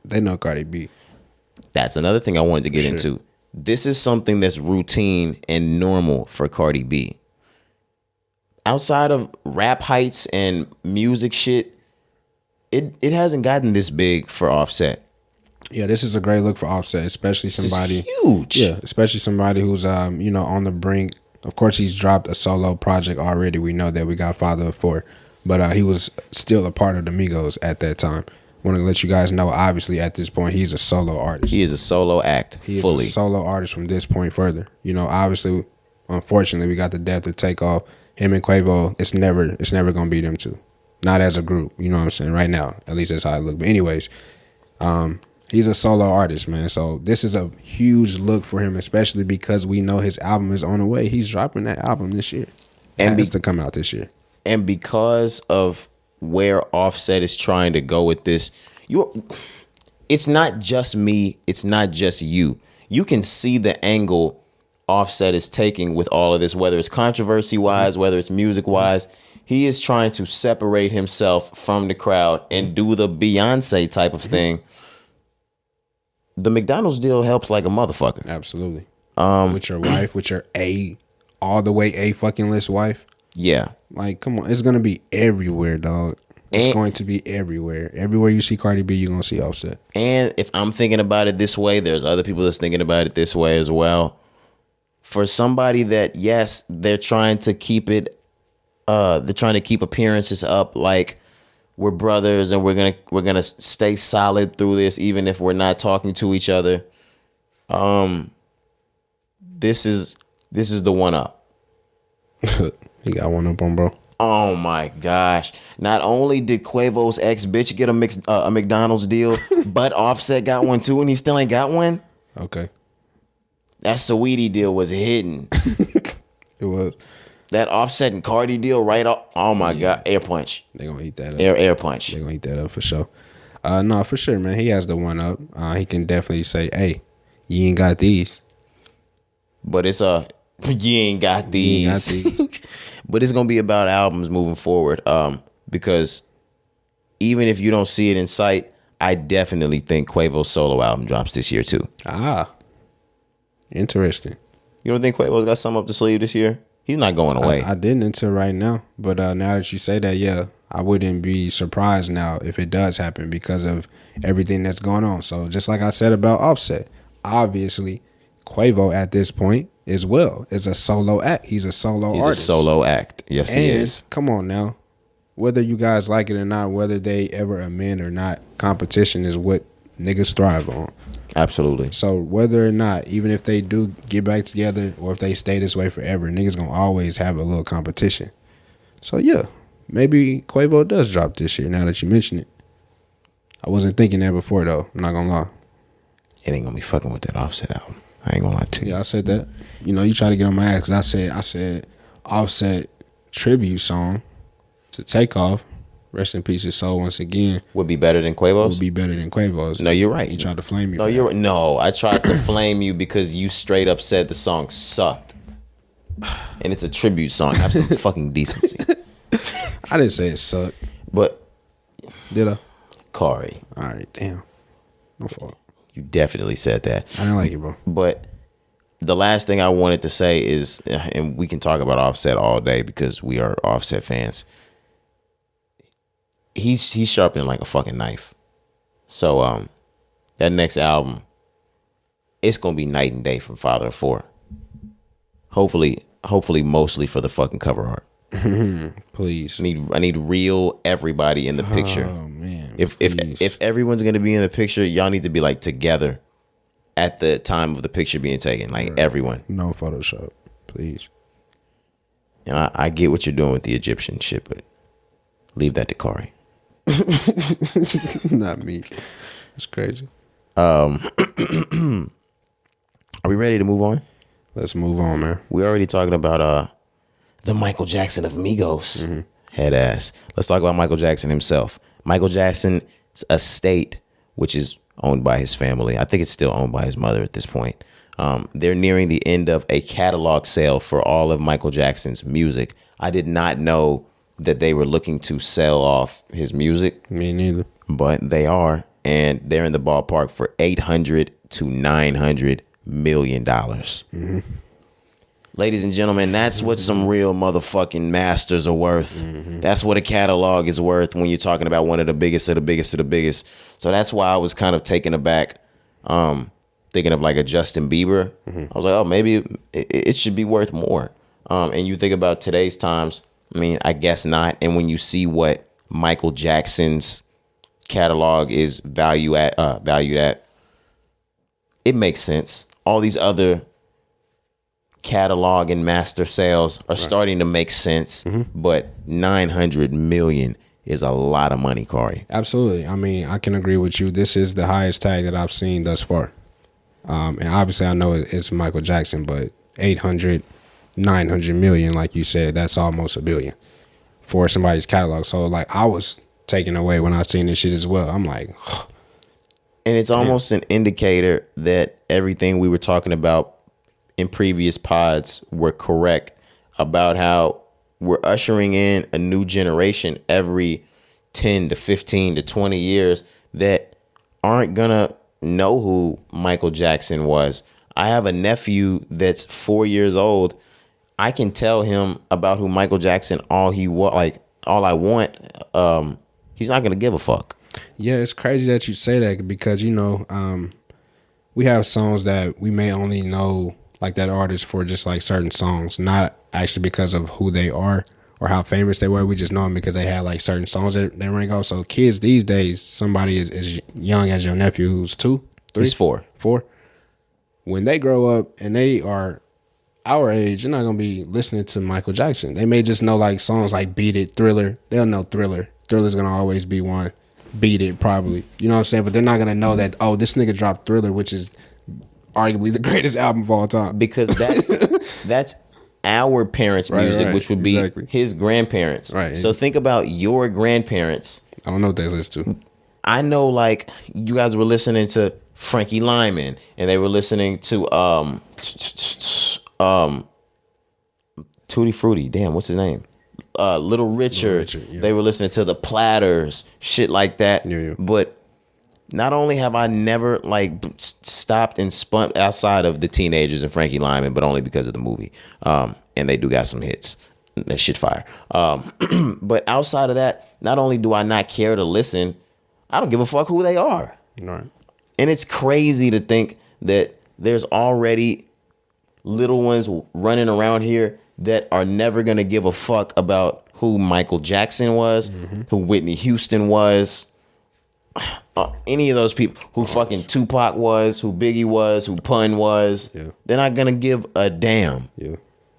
They know Cardi B. That's another thing I wanted to get into. This is something that's routine and normal for Cardi B. Outside of rap heights and music shit, it hasn't gotten this big for Offset. Yeah, this is a great look for Offset, especially somebody huge. Yeah, especially somebody who's you know, on the brink. Of course, he's dropped a solo project already. We know that we got Father of 4, but he was still a part of the Migos at that time. Want to let you guys know, obviously, at this point, he's a solo artist. He is a solo act. He fully. is a solo artist from this point further. You know, obviously, unfortunately, we got the death of Takeoff. Him and Quavo, it's never gonna be them two. Not as a group. You know what I'm saying? Right now, at least that's how I look. But anyways, he's a solo artist, man. So this is a huge look for him, especially because we know his album is on the way. He's dropping that album this year. And has to come out this year. And because of where Offset is trying to go with this, it's not just me, it's not just you. you can see the angle Offset is taking with all of this, whether it's controversy wise, whether it's music wise. He is trying to separate himself from the crowd and do the Beyonce type of thing. The McDonald's deal helps like a motherfucker. Absolutely. With your wife, with your all the way A fucking list wife. Yeah. Like, come on. It's going to be everywhere, dog. It's going to be everywhere. Everywhere you see Cardi B, you're going to see Offset. And if I'm thinking about it this way, there's other people that's thinking about it this way as well. For somebody that, yes, they're trying to keep it, they're trying to keep appearances up, like we're brothers and we're gonna stay solid through this, even if we're not talking to each other. This is the one up. He got one up on, bro. Oh my gosh! Not only did Quavo's ex bitch get a McDonald's deal, but Offset got one too, and he still ain't got one. Okay. That Saweetie deal was hidden. It was. That Offset and Cardi deal right off. Oh my God. Air punch. They're going to eat that up. Air punch. They're going to eat that up for sure. No, for sure, man. He has the one up. He can definitely say, hey, you ain't got these. But it's you ain't got these. You ain't got these. But it's going to be about albums moving forward. Because even if you don't see it in sight, I definitely think Quavo's solo album drops this year too. Interesting. You don't think Quavo's got something up the sleeve this year? He's not going away. I didn't until right now. But now that you say that, yeah, I wouldn't be surprised now if it does happen because of everything that's going on. So just like I said about Offset, obviously Quavo at this point as well is a solo act. He's a solo artist. He's a solo act. Yes, he is. Come on now. Whether you guys like it or not, whether they ever amend or not, competition is what niggas thrive on. Absolutely. So whether or not, even if they do get back together or if they stay this way forever, niggas gonna always have a little competition. So yeah, maybe Quavo does drop this year now that you mention it. I wasn't thinking that before though, I'm not gonna lie. It ain't gonna be fucking with that Offset album. I ain't gonna lie to you. Yeah, I said that. You know, you try to get on my ass 'cause I said Offset tribute song to Takeoff. Rest in peace, his soul once again. Would be better than Quavo's? Would be better than Quavo's. No, you're right. You tried to flame me. No, you're right. No, I tried to flame you because you straight up said the song sucked. And it's a tribute song. Have some fucking decency. I didn't say it sucked. But did I? Cari. All right, damn. No fault. You definitely said that. I didn't like it, bro. But the last thing I wanted to say is, and we can talk about Offset all day because we are Offset fans. He's sharpening like a fucking knife. So that next album, it's gonna be night and day from Father of Four. Hopefully mostly for the fucking cover art. Please. I need real everybody in the picture. Oh man. If everyone's gonna be in the picture, y'all need to be like together at the time of the picture being taken. Like everyone. No Photoshop, please. And I get what you're doing with the Egyptian shit, but leave that to Cari. Not me. It's crazy. Are we ready to move on? Let's move on, man. We're already talking about the Michael Jackson of Migos. Head ass. Let's talk about Michael Jackson himself. Michael Jackson's estate, which is owned by his family. I think it's still owned by his mother at this point. They're nearing the end of a catalog sale for all of Michael Jackson's music. I did not know that they were looking to sell off his music. Me neither. But they are, and they're in the ballpark for $800 to $900 million. Ladies and gentlemen, that's what some real motherfucking masters are worth. That's what a catalog is worth when you're talking about one of the biggest of the biggest of the biggest. So that's why I was kind of taken aback, thinking of like a Justin Bieber. I was like, oh, maybe it should be worth more. And you think about today's times, I mean, I guess not. And when you see what Michael Jackson's catalog is valued at, it makes sense. All these other catalog and master sales are starting to make sense, but 900 million is a lot of money, Cari. Absolutely. I mean, I can agree with you. This is the highest tag that I've seen thus far. And obviously I know it's Michael Jackson, but 800, 900 million, like you said, that's almost $1 billion for somebody's catalog. So like I was taken away when I seen this shit as well. I'm like, and it's almost an indicator that everything we were talking about in previous pods were correct about how we're ushering in a new generation every 10 to 15 to 20 years that aren't gonna know who Michael Jackson was. I have a nephew that's 4 years old. I can tell him about who Michael Jackson all I want. He's not gonna give a fuck. Yeah, it's crazy that you say that because we have songs that we may only know like that artist for just like certain songs, not actually because of who they are or how famous they were. We just know them because they had like certain songs that they ring off. So kids these days, somebody as young as your nephew who's 2, 3, He's 4. When they grow up and they are our age, you're not gonna be listening to Michael Jackson. They may just know like songs like Beat It, Thriller. They'll know Thriller. Thriller's gonna always be one. Beat It, probably. You know what I'm saying? But they're not gonna know that, oh, this nigga dropped Thriller, which is arguably the greatest album of all time. Because that's our parents' music, right, which would be exactly. his grandparents. Right. So think about your grandparents. I don't know what they listen to. I know, like, you guys were listening to Frankie Lyman, and they were listening to Tutti Frutti. Damn, what's his name? Little Richard. Yeah. They were listening to the Platters, shit like that. Yeah. But not only have I never stopped and spun outside of the Teenagers and Frankie Lyman, but only because of the movie. And they do got some hits. That shit fire. But outside of that, not only do I not care to listen, I don't give a fuck who they are. Right. And it's crazy to think that there's already little ones running around here that are never going to give a fuck about who Michael Jackson was, who Whitney Houston was, any of those people, who fucking Tupac was, who Biggie was, who Pun was. Yeah. They're not going to give a damn. Yeah.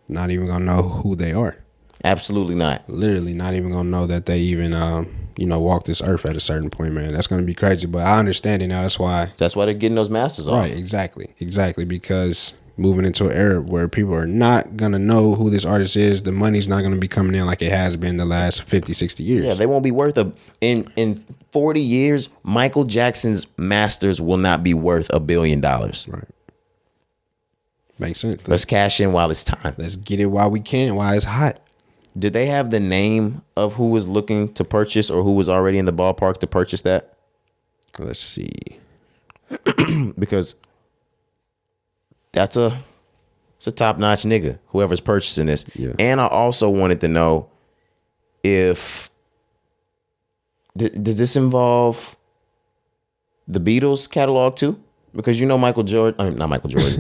Not even gonna know who they are. Absolutely not. Literally not even gonna know that they even walk this earth at a certain point, man. That's gonna be crazy. But I understand it now. That's why they're getting those masters off. Right, exactly. Because moving into an era where people are not gonna know who this artist is, the money's not gonna be coming in like it has been the last 50, 60 years. Yeah, they won't be worth in 40 years, Michael Jackson's masters will not be worth $1 billion. Right. Makes sense. Let's cash in while it's time. Let's get it while we can, while it's hot. Did they have the name of who was looking to purchase or who was already in the ballpark to purchase that? Let's see. Because it's a top-notch nigga, whoever's purchasing this. Yeah. And I also wanted to know if does this involve the Beatles catalog too? Because Michael Jordan,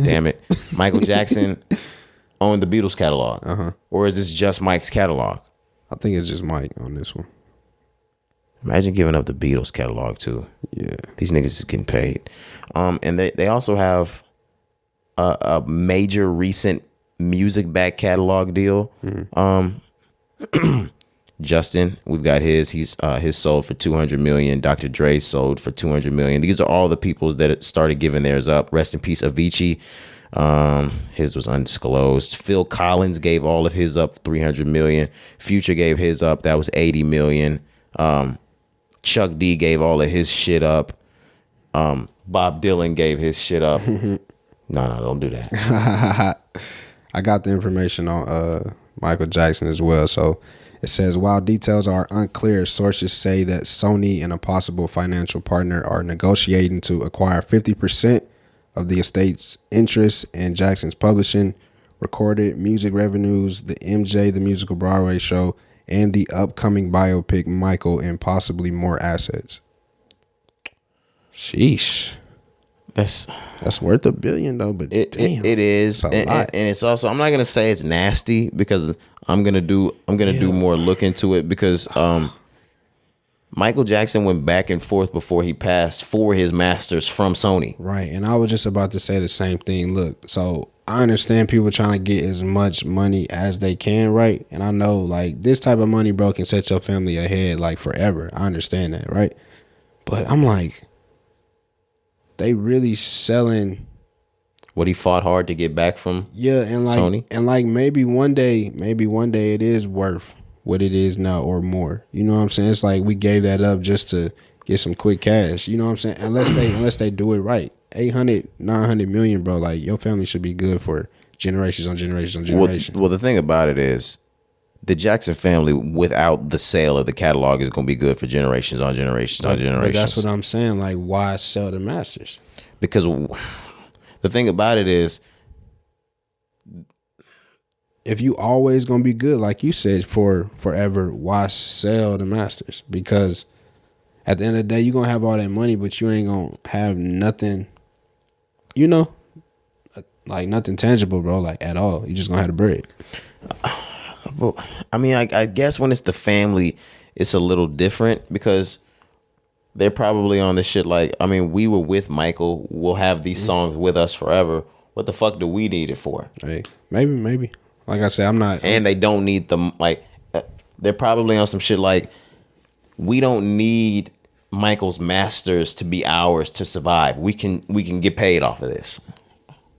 damn it. Michael Jackson owned the Beatles catalog. Uh-huh. Or is this just Mike's catalog? I think it's just Mike on this one. Imagine giving up the Beatles catalog too. Yeah. These niggas is getting paid. And they also have a major recent music back catalog deal. Mm-hmm. Justin, we've got his sold for $200 million. Dr. Dre sold for $200 million. These are all the people that started giving theirs up. Rest in peace, Avicii. His was undisclosed. Phil Collins gave all of his up, $300 million. Future gave his up, that was $80 million. Chuck D gave all of his shit up. Bob Dylan gave his shit up. No, don't do that. I got the information on Michael Jackson as well. So it says, while details are unclear, sources say that Sony and a possible financial partner are negotiating to acquire 50% of the estate's interest in Jackson's publishing, recorded music revenues, the MJ the Musical Broadway show, and the upcoming biopic Michael, and possibly more assets. Sheesh. That's worth $1 billion though, but damn, it is, and it's also, I'm not gonna say it's nasty because I'm gonna do more look into it because Michael Jackson went back and forth before he passed for his masters from Sony. Right, and I was just about to say the same thing. Look, so I understand people trying to get as much money as they can, right? And I know like this type of money, bro, can set your family ahead like forever. I understand that, right? But I'm like, they really selling what he fought hard to get back from and like Sony. And like maybe one day it is worth what it is now or more. You know what I'm saying? It's like we gave that up just to get some quick cash. You know what I'm saying? Unless they do it right. 800, 900 million, bro. Like, your family should be good for generations on generations on generations. Well, the thing about it is, the Jackson family, without the sale of the catalog, is going to be good for generations on generations on generations. But that's what I'm saying. Like, why sell the masters? Because the thing about it is, if you always going to be good, like you said, for forever, why sell the masters? Because at the end of the day, you're going to have all that money, but you ain't going to have nothing, you know, like nothing tangible, bro, like at all. You just going to have the bread. Well, I mean, I guess when it's the family, it's a little different because they're probably on this shit like, I mean, we were with Michael. We'll have these songs with us forever. What the fuck do we need it for? Hey, maybe. Like I said, I'm not. And they don't need them. Like, they're probably on some shit like, we don't need Michael's masters to be ours to survive. We can get paid off of this.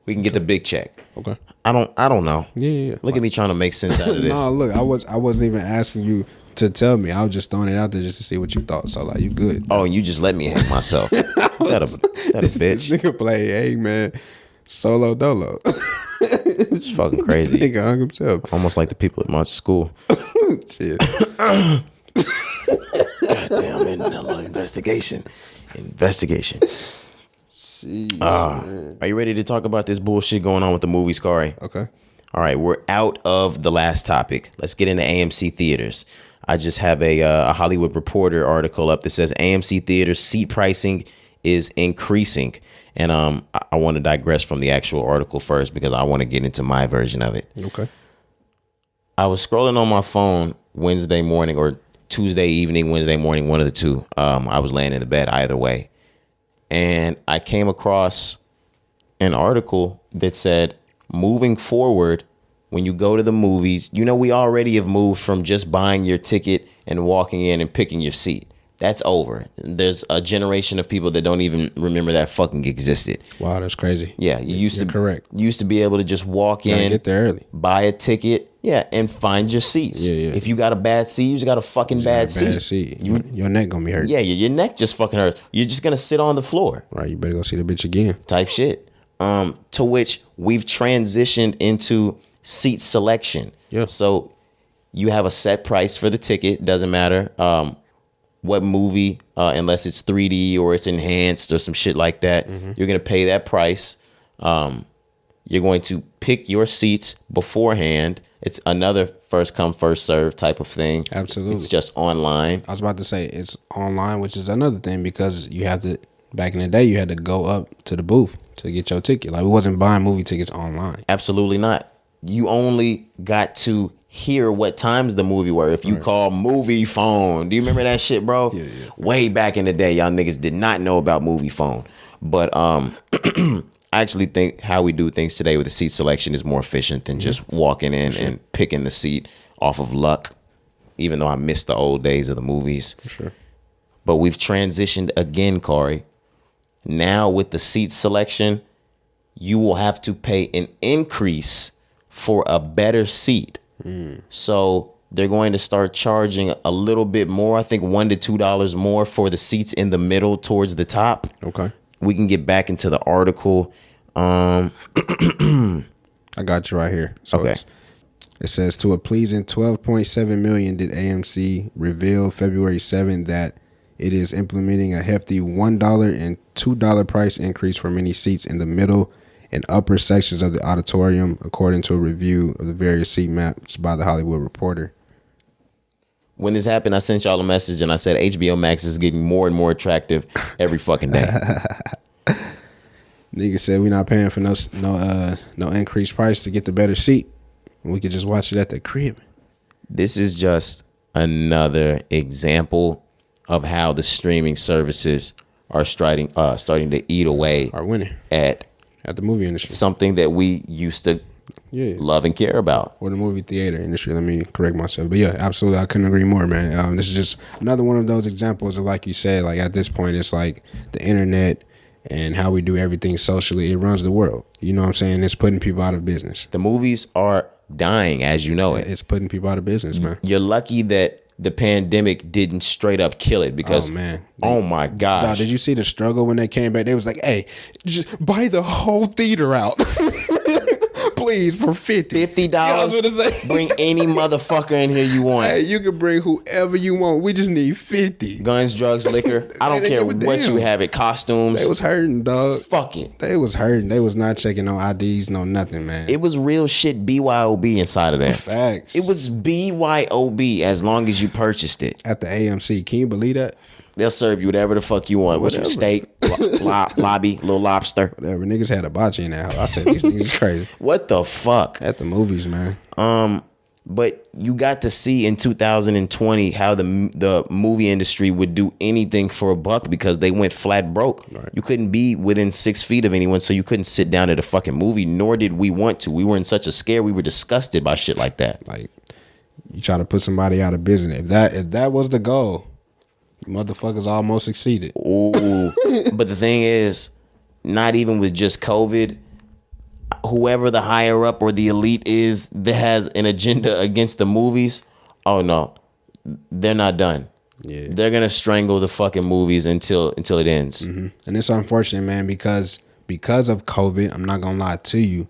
We can get the big check. Okay. I don't know. Yeah. Look at me trying to make sense out of this. No, look, I wasn't even asking you to tell me. I was just throwing it out there just to see what you thought. So like, you good? Oh, and you just let me hang myself. that a bitch. This nigga play Hangman solo dolo. It's fucking crazy. This nigga hung himself. Almost like the people at my school. Shit. Goddamn, investigation. Are you ready to talk about this bullshit going on with the movies, Cari? Okay. All right, we're out of the last topic. Let's get into AMC theaters. I just have a Hollywood Reporter article up that says AMC theaters seat pricing is increasing. And I want to digress from the actual article first because I want to get into my version of it. Okay. I was scrolling on my phone Wednesday morning or Tuesday evening, Wednesday morning, one of the two. I was laying in the bed either way. And I came across an article that said, moving forward, when you go to the movies, you know, we already have moved from just buying your ticket and walking in and picking your seat. That's over. There's a generation of people that don't even remember that fucking existed. Wow, that's crazy. Yeah, you're correct. You used to be able to just walk in, get there early, buy a ticket, and find your seats. Yeah. If you got a bad seat, you just got a fucking bad seat. Your neck gonna be hurt. Yeah, your neck just fucking hurts. You're just gonna sit on the floor. Right, you better go see the bitch again. Type shit. To which we've transitioned into seat selection. Yeah. So you have a set price for the ticket. Doesn't matter what movie, unless it's 3D or it's enhanced or some shit like that. Mm-hmm. You're gonna pay that price. You're going to pick your seats beforehand. It's another first come, first serve type of thing. Absolutely. It's just online. I was about to say it's online, which is another thing because you have to, back in the day, you had to go up to the booth to get your ticket. Like, we wasn't buying movie tickets online. Absolutely not. You only got to hear what times the movie were if you call movie phone. Do you remember that shit, bro? Yeah. Way back in the day, y'all niggas did not know about movie phone. But I actually think how we do things today with the seat selection is more efficient than just walking in and picking the seat off of luck, even though I miss the old days of the movies. For sure. But we've transitioned again, Cari. Now with the seat selection, you will have to pay an increase for a better seat. So they're going to start charging a little bit more. I think $1 to $2 more for the seats in the middle towards the top. Okay. We can get back into the article. I got you right here. So okay. It says, to a pleasing 12.7 million did AMC reveal February 7th that it is implementing a hefty $1 and $2 price increase for many seats in the middle and upper sections of the auditorium, according to a review of the various seat maps by the Hollywood Reporter. When this happened, I sent y'all a message and I said HBO Max is getting more and more attractive every fucking day. Nigga said we not paying for no increased price to get the better seat. We could just watch it at the crib. This is just another example of how the streaming services are starting to eat away, are winning at the movie industry. Something that we used to love and care about. Or the movie theater industry. Let me correct myself. But yeah, absolutely. I couldn't agree more, man. This is just another one of those examples of, like you said, like at this point, it's like the internet and how we do everything socially. It runs the world. You know what I'm saying? It's putting people out of business. The movies are dying, as you know it. It's putting people out of business, man. You're lucky that the pandemic didn't straight up kill it because, oh my gosh. Dog, did you see the struggle when they came back? They was like, hey, just buy the whole theater out. Please, for $50. I was gonna say, bring any motherfucker in here you want. Hey, you can bring whoever you want. We just need 50. Guns, drugs, liquor. I don't care what you have it. Costumes. They was hurting, dog. Fuck it. They was hurting. They was not checking no IDs, no nothing, man. It was real shit BYOB inside of there. Facts. It was BYOB as long as you purchased it. At the AMC. Can you believe that? They'll serve you whatever the fuck you want. What's your steak, lobby, little lobster. Whatever. Niggas had a bocce in that house. I said, these niggas is crazy. What the fuck? At the movies, man. But you got to see in 2020 how the movie industry would do anything for a buck because they went flat broke. Right. You couldn't be within 6 feet of anyone, so you couldn't sit down at a fucking movie, nor did we want to. We were in such a scare. We were disgusted by shit like that. Like, you try to put somebody out of business. If that was the goal, motherfuckers almost succeeded. Ooh. But the thing is, not even with just COVID, whoever the higher up or the elite is that has an agenda against the movies, oh no, they're not done. Yeah. They're gonna strangle the fucking movies until it ends. Mm-hmm. And it's unfortunate, man, because of COVID, I'm not gonna lie to you.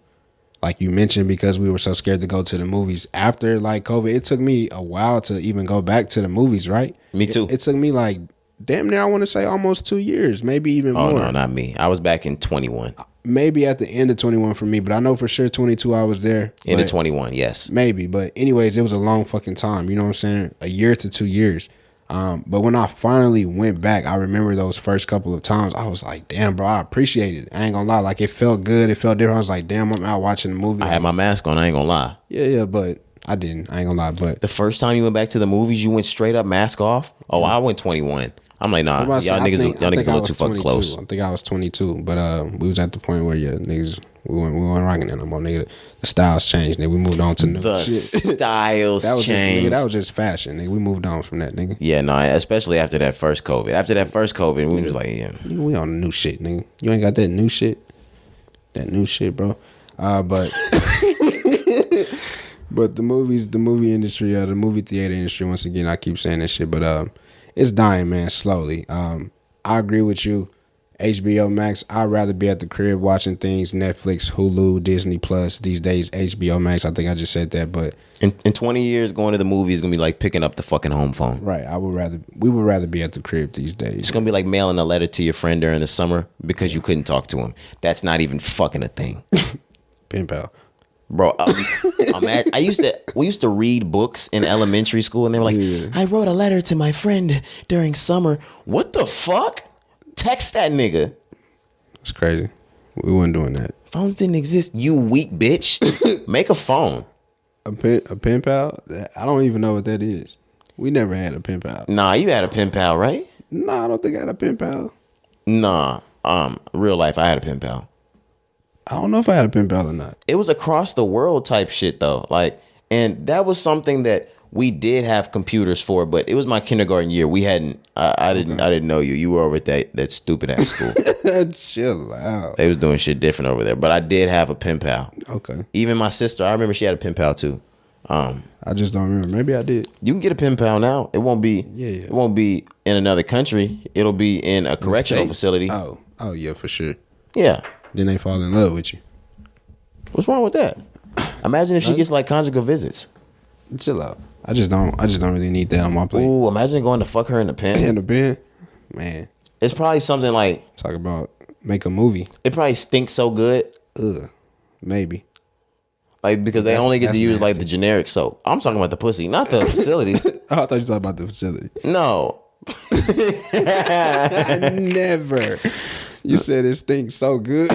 Like you mentioned, because we were so scared to go to the movies after like COVID, it took me a while to even go back to the movies, right? Me too. It took me like damn near, I want to say almost 2 years, maybe even more. Oh no, not me. I was back in 21. Maybe at the end of 21 for me, but I know for sure 22 I was there. End of 21, yes. Maybe, but anyways, it was a long fucking time. You know what I'm saying? A year to 2 years. But when I finally went back, I remember those first couple of times. I was like, damn, bro, I appreciate it. I ain't gonna lie. Like, it felt good. It felt different. I was like, damn, I'm out watching the movie. I had my mask on. I ain't gonna lie. Yeah, but I didn't. I ain't gonna lie. But the first time you went back to the movies, you went straight up mask off? Oh, I went 21. I'm like, nah, y'all niggas a little too fucking close. I think I was 22, but we was at the point where niggas we weren't rocking it no more, nigga. The styles changed, nigga. We moved on to new shit. Styles that was changed. Just, nigga, that was just fashion, nigga. We moved on from that, nigga. Yeah, no, especially after that first COVID. After that first COVID, we was like, yeah, we on the new shit, nigga. You ain't got that new shit, bro. But but the movie industry, the movie theater industry. Once again, I keep saying this shit, but it's dying, man, slowly. I agree with you. HBO Max, I'd rather be at the crib watching things, Netflix, Hulu, Disney Plus. These days, HBO Max, I think I just said that, but in 20 years, going to the movie is going to be like picking up the fucking home phone. Right. We would rather be at the crib these days. It's going to be like mailing a letter to your friend during the summer because you couldn't talk to him. That's not even fucking a thing. Pen pal. Bro, we used to read books in elementary school, and they were like, I wrote a letter to my friend during summer. What the fuck? Text that nigga. It's crazy. We weren't doing that. Phones didn't exist, you weak bitch. Make a phone. A pen pal? I don't even know what that is. We never had a pen pal. Nah, you had a pen pal, right? Nah, I don't think I had a pen pal. Nah, real life, I had a pen pal. I don't know if I had a pen pal or not. It was across the world type shit though. Like, and that was something that we did have computers for, but it was my kindergarten year. We hadn't. I didn't know you. You were over at that stupid ass school. Chill out. They was doing shit different over there. But I did have a pen pal. Okay. Even my sister, I remember she had a pen pal too. I just don't remember. Maybe I did. You can get a pen pal now. It won't be. Yeah. It won't be in another country. It'll be in a correctional facility. Oh yeah, for sure. Yeah. Then they fall in love with you. What's wrong with that? Imagine if she gets like conjugal visits. Chill out. I just don't really need that on my plate. Ooh, imagine going to fuck her in the pen. In the pen? Man. It's probably something like, talk about make a movie. It probably stinks so good. Ugh. Maybe. Like, because they only get to use like the generic soap. I'm talking about the pussy, not the facility. Oh, I thought you were talking about the facility. No. Never. You said it stinks so good.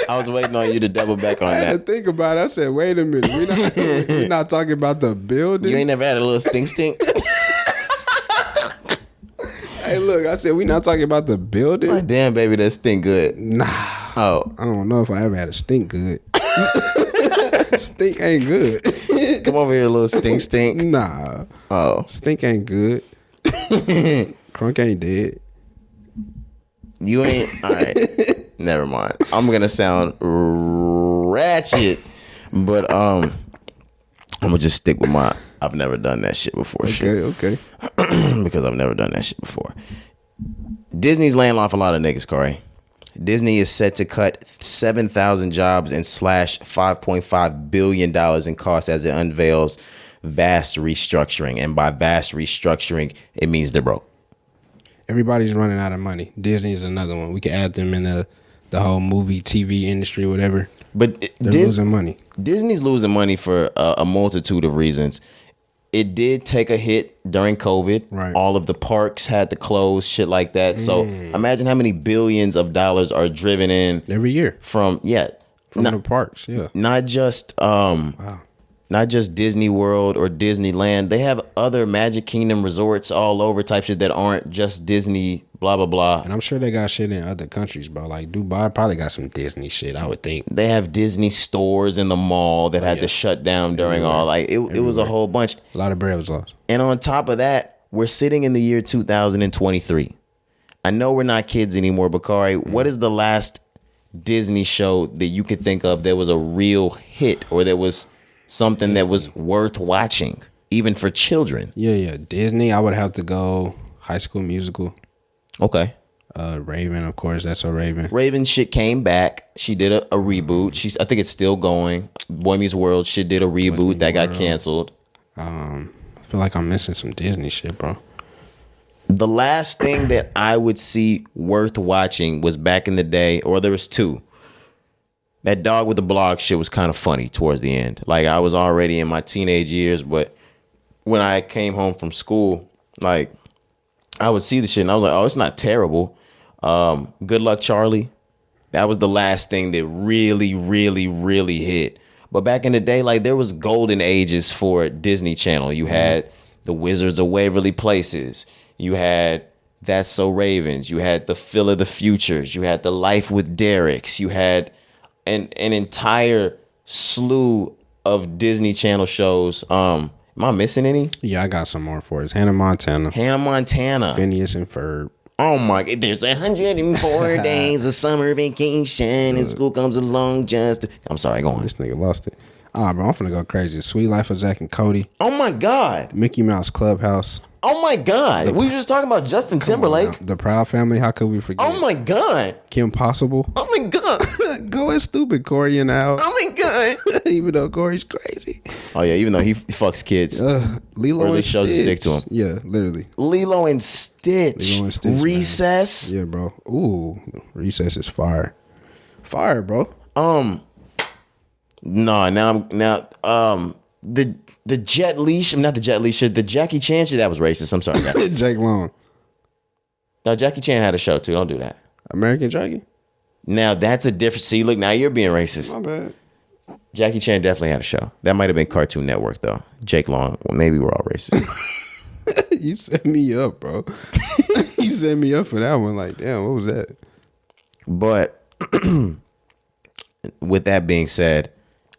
I was waiting on you to double back on I that. had to think about it. I said, wait a minute. We're not talking about the building. You ain't never had a little stink? Hey, look, I said, we not talking about the building. My damn, baby, that stink good. Nah. Oh. I don't know if I ever had a stink good. Stink ain't good. Come over here, little stink. Nah. Oh. Stink ain't good. Crunk ain't dead. You ain't. All right. Never mind. I'm gonna sound ratchet, but I'm gonna just stick with my. I've never done that shit before. Okay. Because I've never done that shit before. Disney's laying off a lot of niggas, Cari. Disney is set to cut 7,000 jobs and slash $5.5 billion in costs as it unveils vast restructuring. And by vast restructuring, it means they're broke. Everybody's running out of money. Disney is another one. We can add them in the whole movie, TV industry, whatever. But they're losing money. Disney's losing money for a multitude of reasons. It did take a hit during COVID. Right. All of the parks had to close, shit like that. So imagine how many billions of dollars are driven in every year from the parks. Yeah. Not just not just Disney World or Disneyland. They have other Magic Kingdom resorts all over type shit that aren't just Disney, blah, blah, blah. And I'm sure they got shit in other countries, bro. Like Dubai probably got some Disney shit, I would think. They have Disney stores in the mall that had to shut down during all. Like, it was a whole bunch. A lot of bread was lost. And on top of that, we're sitting in the year 2023. I know we're not kids anymore, but Cari, what is the last Disney show that you could think of that was a real hit or that was something that was worth watching, even for children? Yeah. Disney, I would have to go High School Musical. Okay. Raven, of course. That's a Raven. Raven shit came back. She did a reboot. I think it's still going. Boy Meets World shit did a reboot that got canceled. I feel like I'm missing some Disney shit, bro. The last thing that I would see worth watching was back in the day, or there was two. That Dog with the Blog shit was kind of funny towards the end. Like, I was already in my teenage years, but when I came home from school, like, I would see the shit and I was like, oh, it's not terrible. Good Luck Charlie. That was the last thing that really, really, really hit. But back in the day, like, there was golden ages for Disney Channel. You had The Wizards of Waverly Places. You had That's So Ravens. You had The Phil of the Futures. You had The Life with Derricks. You had an entire slew of Disney Channel shows. Am I missing any? Yeah, I got some more for us. Hannah Montana. Phineas and Ferb. Oh my God, there's 104 days of summer vacation and school comes along just. I'm sorry, go on. This nigga lost it. Bro, I'm finna go crazy. Sweet Life of Zack and Cody. Oh my God. Mickey Mouse Clubhouse. Oh my God. We were just talking about Justin Timberlake. The Proud Family. How could we forget? Oh my God. Kim Possible. Oh my God. Go as stupid, Corey in the house. Oh my God. Even though Corey's crazy. Oh yeah, even though he fucks kids. Lilo and shows his dick to him. Yeah, literally. Lilo and Stitch. Recess. Man. Yeah, bro. Ooh, Recess is fire. Fire, bro. The Jet Li shit, not the Jet Li shit, the Jackie Chan shit, that was racist. I'm sorry, guys. Jake Long. No, Jackie Chan had a show too. Don't do that. American Dragon? Now that's a different. See, look, now you're being racist. My bad. Jackie Chan definitely had a show. That might have been Cartoon Network though. Jake Long. Well, maybe we're all racist. You set me up, bro. You set me up for that one. Like, damn, what was that? But with that being said,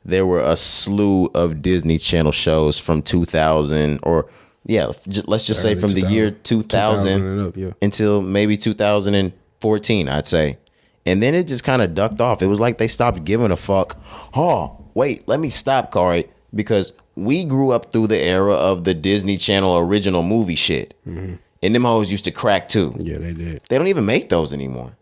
there were a slew of Disney Channel shows from 2000 or let's just say from the year 2000 up, yeah. Until maybe 2014, I'd say. And then it just kind of ducked off. It was like they stopped giving a fuck. Oh, wait, let me stop, Cari, because we grew up through the era of the Disney Channel original movie shit. Mm-hmm. And them hoes used to crack too. Yeah, they did. They don't even make those anymore.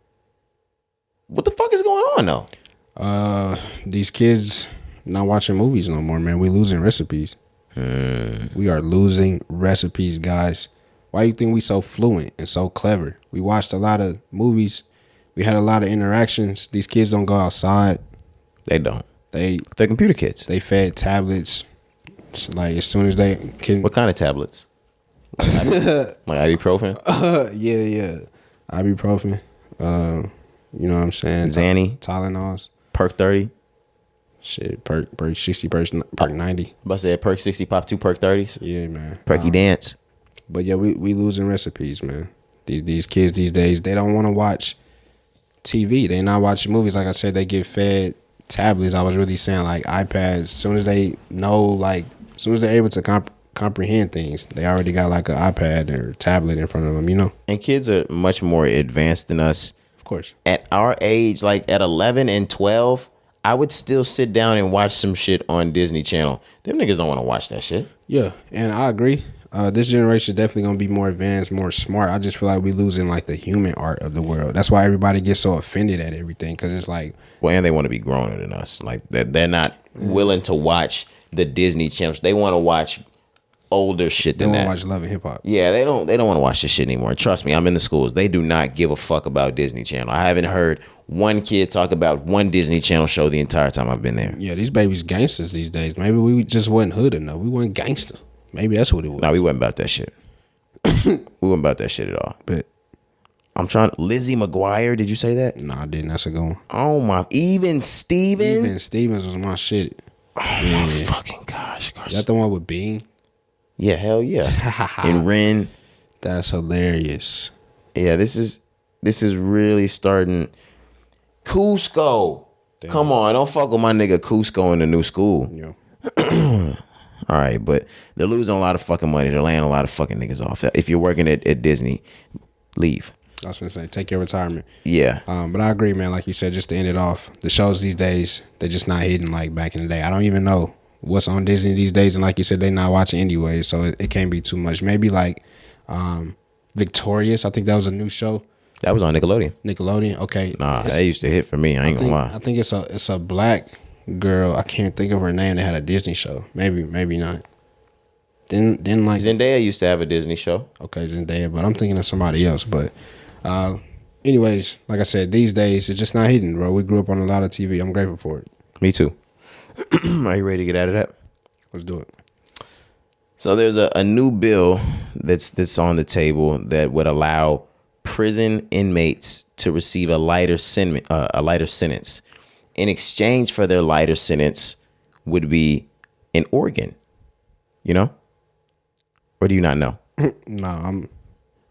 What the fuck is going on though? These kids not watching movies no more, man. We losing recipes. We are losing recipes, guys. Why you think we so fluent and so clever? We watched a lot of movies. We had a lot of interactions. These kids don't go outside. They don't. They're computer kids. They fed tablets. Like as soon as they can. What kind of tablets? Like ibuprofen? Yeah. Ibuprofen. You know what I'm saying? Xanny. Tylenols. Perk 30. Shit, perk 60, perk 90. But I said perk 60, pop 2 perk 30s. Yeah, man. Perky dance. But yeah, we losing recipes, man. These kids these days, they don't want to watch TV. They not watching movies. Like I said, they get fed tablets. I was really saying like iPads. As soon as they know, like, as soon as they're able to comprehend things, they already got like an iPad or tablet in front of them, you know? And kids are much more advanced than us. Of course. At our age, like at 11 and 12, I would still sit down and watch some shit on Disney Channel. Them niggas don't want to watch that shit. Yeah, and I agree. This generation definitely gonna be more advanced, more smart. I just feel like we losing like the human art of the world. That's why everybody gets so offended at everything, because it's like, well, and they want to be growner than us. Like they're not willing to watch the Disney channels. They want to watch older shit than that. They want to watch Love and Hip Hop. Yeah, they don't want to watch this shit anymore. Trust me, I'm in the schools. They do not give a fuck about Disney Channel. I haven't heard one kid talk about one Disney Channel show the entire time I've been there. Yeah, these babies gangsters these days. Maybe we just wasn't hood enough. We weren't gangster. Maybe that's what it was. No, we wasn't about that shit. We wasn't about that shit at all. But I'm trying. Lizzie McGuire, did you say that? no, I didn't. That's a good one. Oh my! Even Stevens was my shit. Oh my fucking gosh! Is that the one with Bean? Yeah, hell yeah. And Ren. That's hilarious. Yeah, this is really starting. Cusco. Damn. Come on, don't fuck with my nigga Cusco in the new school. Yeah. All right, but they're losing a lot of fucking money. They're laying a lot of fucking niggas off. If you're working at Disney, leave. I was gonna say, take your retirement. Yeah. But I agree, man. Like you said, just to end it off, the shows these days, they're just not hitting like back in the day. I don't even know what's on Disney these days, and like you said, they not watching anyway, so it can't be too much. Maybe like Victorious. I think that was a new show. That was on Nickelodeon. Nickelodeon. Okay. Nah, that used to hit for me. I ain't gonna lie. I think it's a black girl. I can't think of her name. That had a Disney show. Maybe not. Then like Zendaya used to have a Disney show. Okay, Zendaya, but I'm thinking of somebody else. But anyways, like I said, these days it's just not hitting, bro. We grew up on a lot of TV. I'm grateful for it. Me too. Are you ready to get out of that? Let's do it. So there's a new bill that's on the table that would allow prison inmates to receive a lighter sentence. In exchange for their lighter sentence would be an organ. You know? Or do you not know? No, I'm.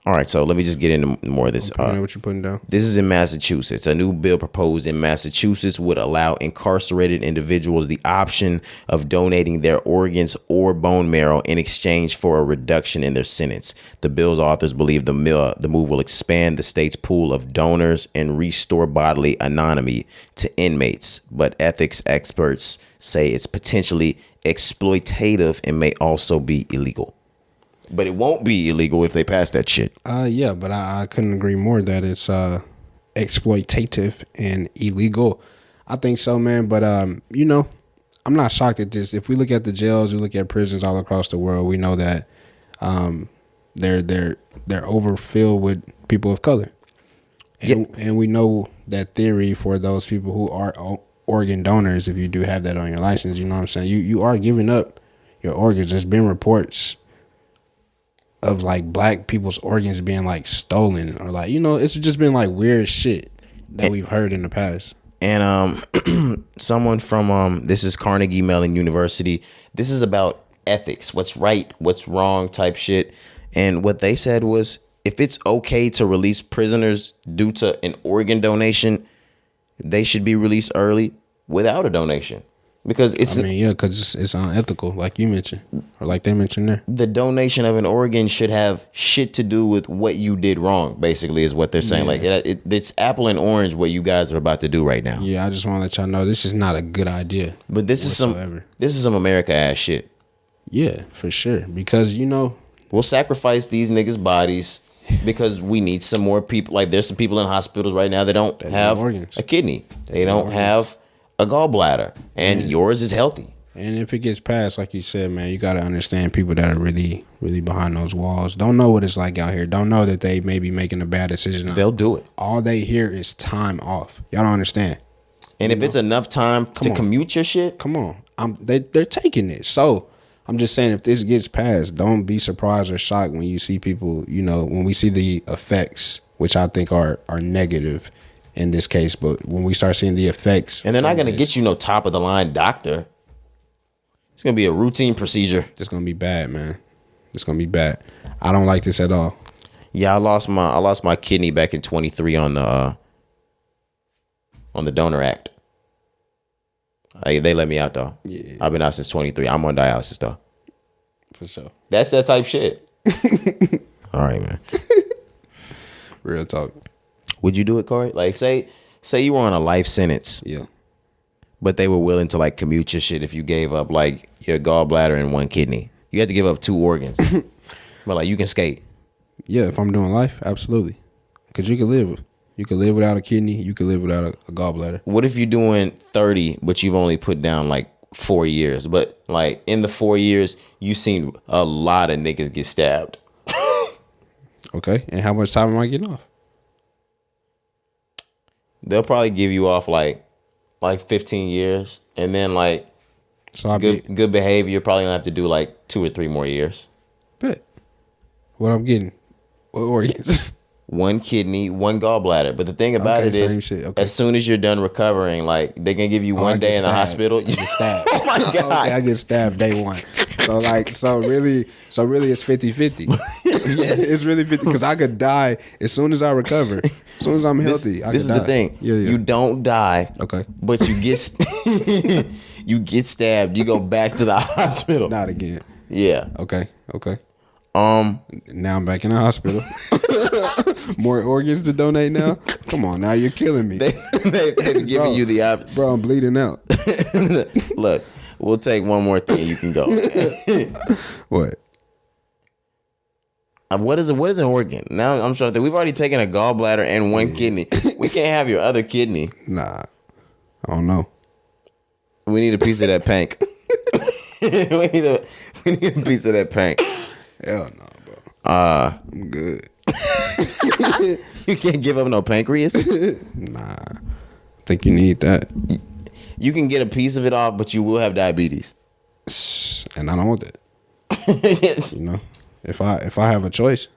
All right, so let me just get into more of this. What you're putting down? This is in Massachusetts. A new bill proposed in Massachusetts would allow incarcerated individuals the option of donating their organs or bone marrow in exchange for a reduction in their sentence. The bill's authors believe the move will expand the state's pool of donors and restore bodily autonomy to inmates. But ethics experts say it's potentially exploitative and may also be illegal. But it won't be illegal if they pass that shit. Yeah, but I couldn't agree more that it's exploitative and illegal. I think so, man. But you know, I'm not shocked at this. If we look at the jails, we look at prisons all across the world, we know that they're overfilled with people of color. And we know that theory for those people who are organ donors, if you do have that on your license, you know what I'm saying? You are giving up your organs. There's been reports of like black people's organs being like stolen, or like, you know, it's just been like weird shit that we've heard in the past. And someone from this is Carnegie Mellon University. This is about ethics, what's right, what's wrong type shit. And what they said was, if it's okay to release prisoners due to an organ donation, they should be released early without a donation. Because it's because it's unethical, like you mentioned, or like they mentioned there. The donation of an organ should have shit to do with what you did wrong, basically, is what they're saying. Yeah. Like it's apple and orange what you guys are about to do right now. Yeah, I just want to let y'all know this is not a good idea. But this is some America ass shit. Yeah, for sure. Because, you know, we'll sacrifice these niggas' bodies because we need some more people. Like, there's some people in hospitals right now that don't have a kidney. They don't have a gallbladder, and yours is healthy. And if it gets passed, like you said, man, you got to understand people that are really, really behind those walls. Don't know what it's like out here. Don't know that they may be making a bad decision. They'll do it. All they hear is time off. Y'all don't understand. And if it's enough time to commute your shit, come on. They're taking it. So I'm just saying, if this gets passed, don't be surprised or shocked when you see people, you know, when we see the effects, which I think are negative in this case, but when we start seeing the effects, and they're not going to get you no top of the line doctor. It's going to be a routine procedure. It's going to be bad, man. It's going to be bad. I don't like this at all. Yeah, I lost my kidney back in 23 on the Donor Act. They let me out though. Yeah. I've been out since 23. I'm on dialysis though. For sure. That's that type shit. All right, man. Real talk. Would you do it, Cari? Like, say you were on a life sentence. Yeah. but they were willing to like commute your shit if you gave up like your gallbladder and one kidney. You had to give up 2 organs, but like you can skate. Yeah, if I'm doing life, absolutely, because you can live. You can live without a kidney. You can live without a gallbladder. What if you're doing 30, but you've only put down like 4 years? But like in the 4 years, you seen a lot of niggas get stabbed. Okay, and how much time am I getting off? They'll probably give you off like 15 years, and then like So good behavior. You're probably gonna have to do like 2 or 3 more years. Bet. What I'm getting? What organs? 1 kidney, 1 gallbladder. But the thing about it is, as soon as you're done recovering, like they're gonna give you 1 day in the hospital. You get stabbed. Oh my god! Okay, I get stabbed day 1. So really it's 50-50. Yes. It's really 50 because I could die as soon as I recover. As soon as I'm healthy, this is the thing. Yeah. You don't die. Okay. But you get you get stabbed. You go back to the hospital. Not again. Yeah. Okay. Now I'm back in the hospital. More organs to donate now? Come on, now you're killing me. They've given you the option. Bro, I'm bleeding out. Look, we'll take one more thing. You can go. What? What is an organ? Now I'm sure that we've already taken a gallbladder and 1 kidney. We can't have your other kidney. Nah, I don't know. We need a piece of that pank. we need a piece of that pank. Hell no, bro. I'm good. You can't give up no pancreas? Nah. I think you need that. You can get a piece of it off, but you will have diabetes. And I don't want that. Yes. You know? If I have a choice.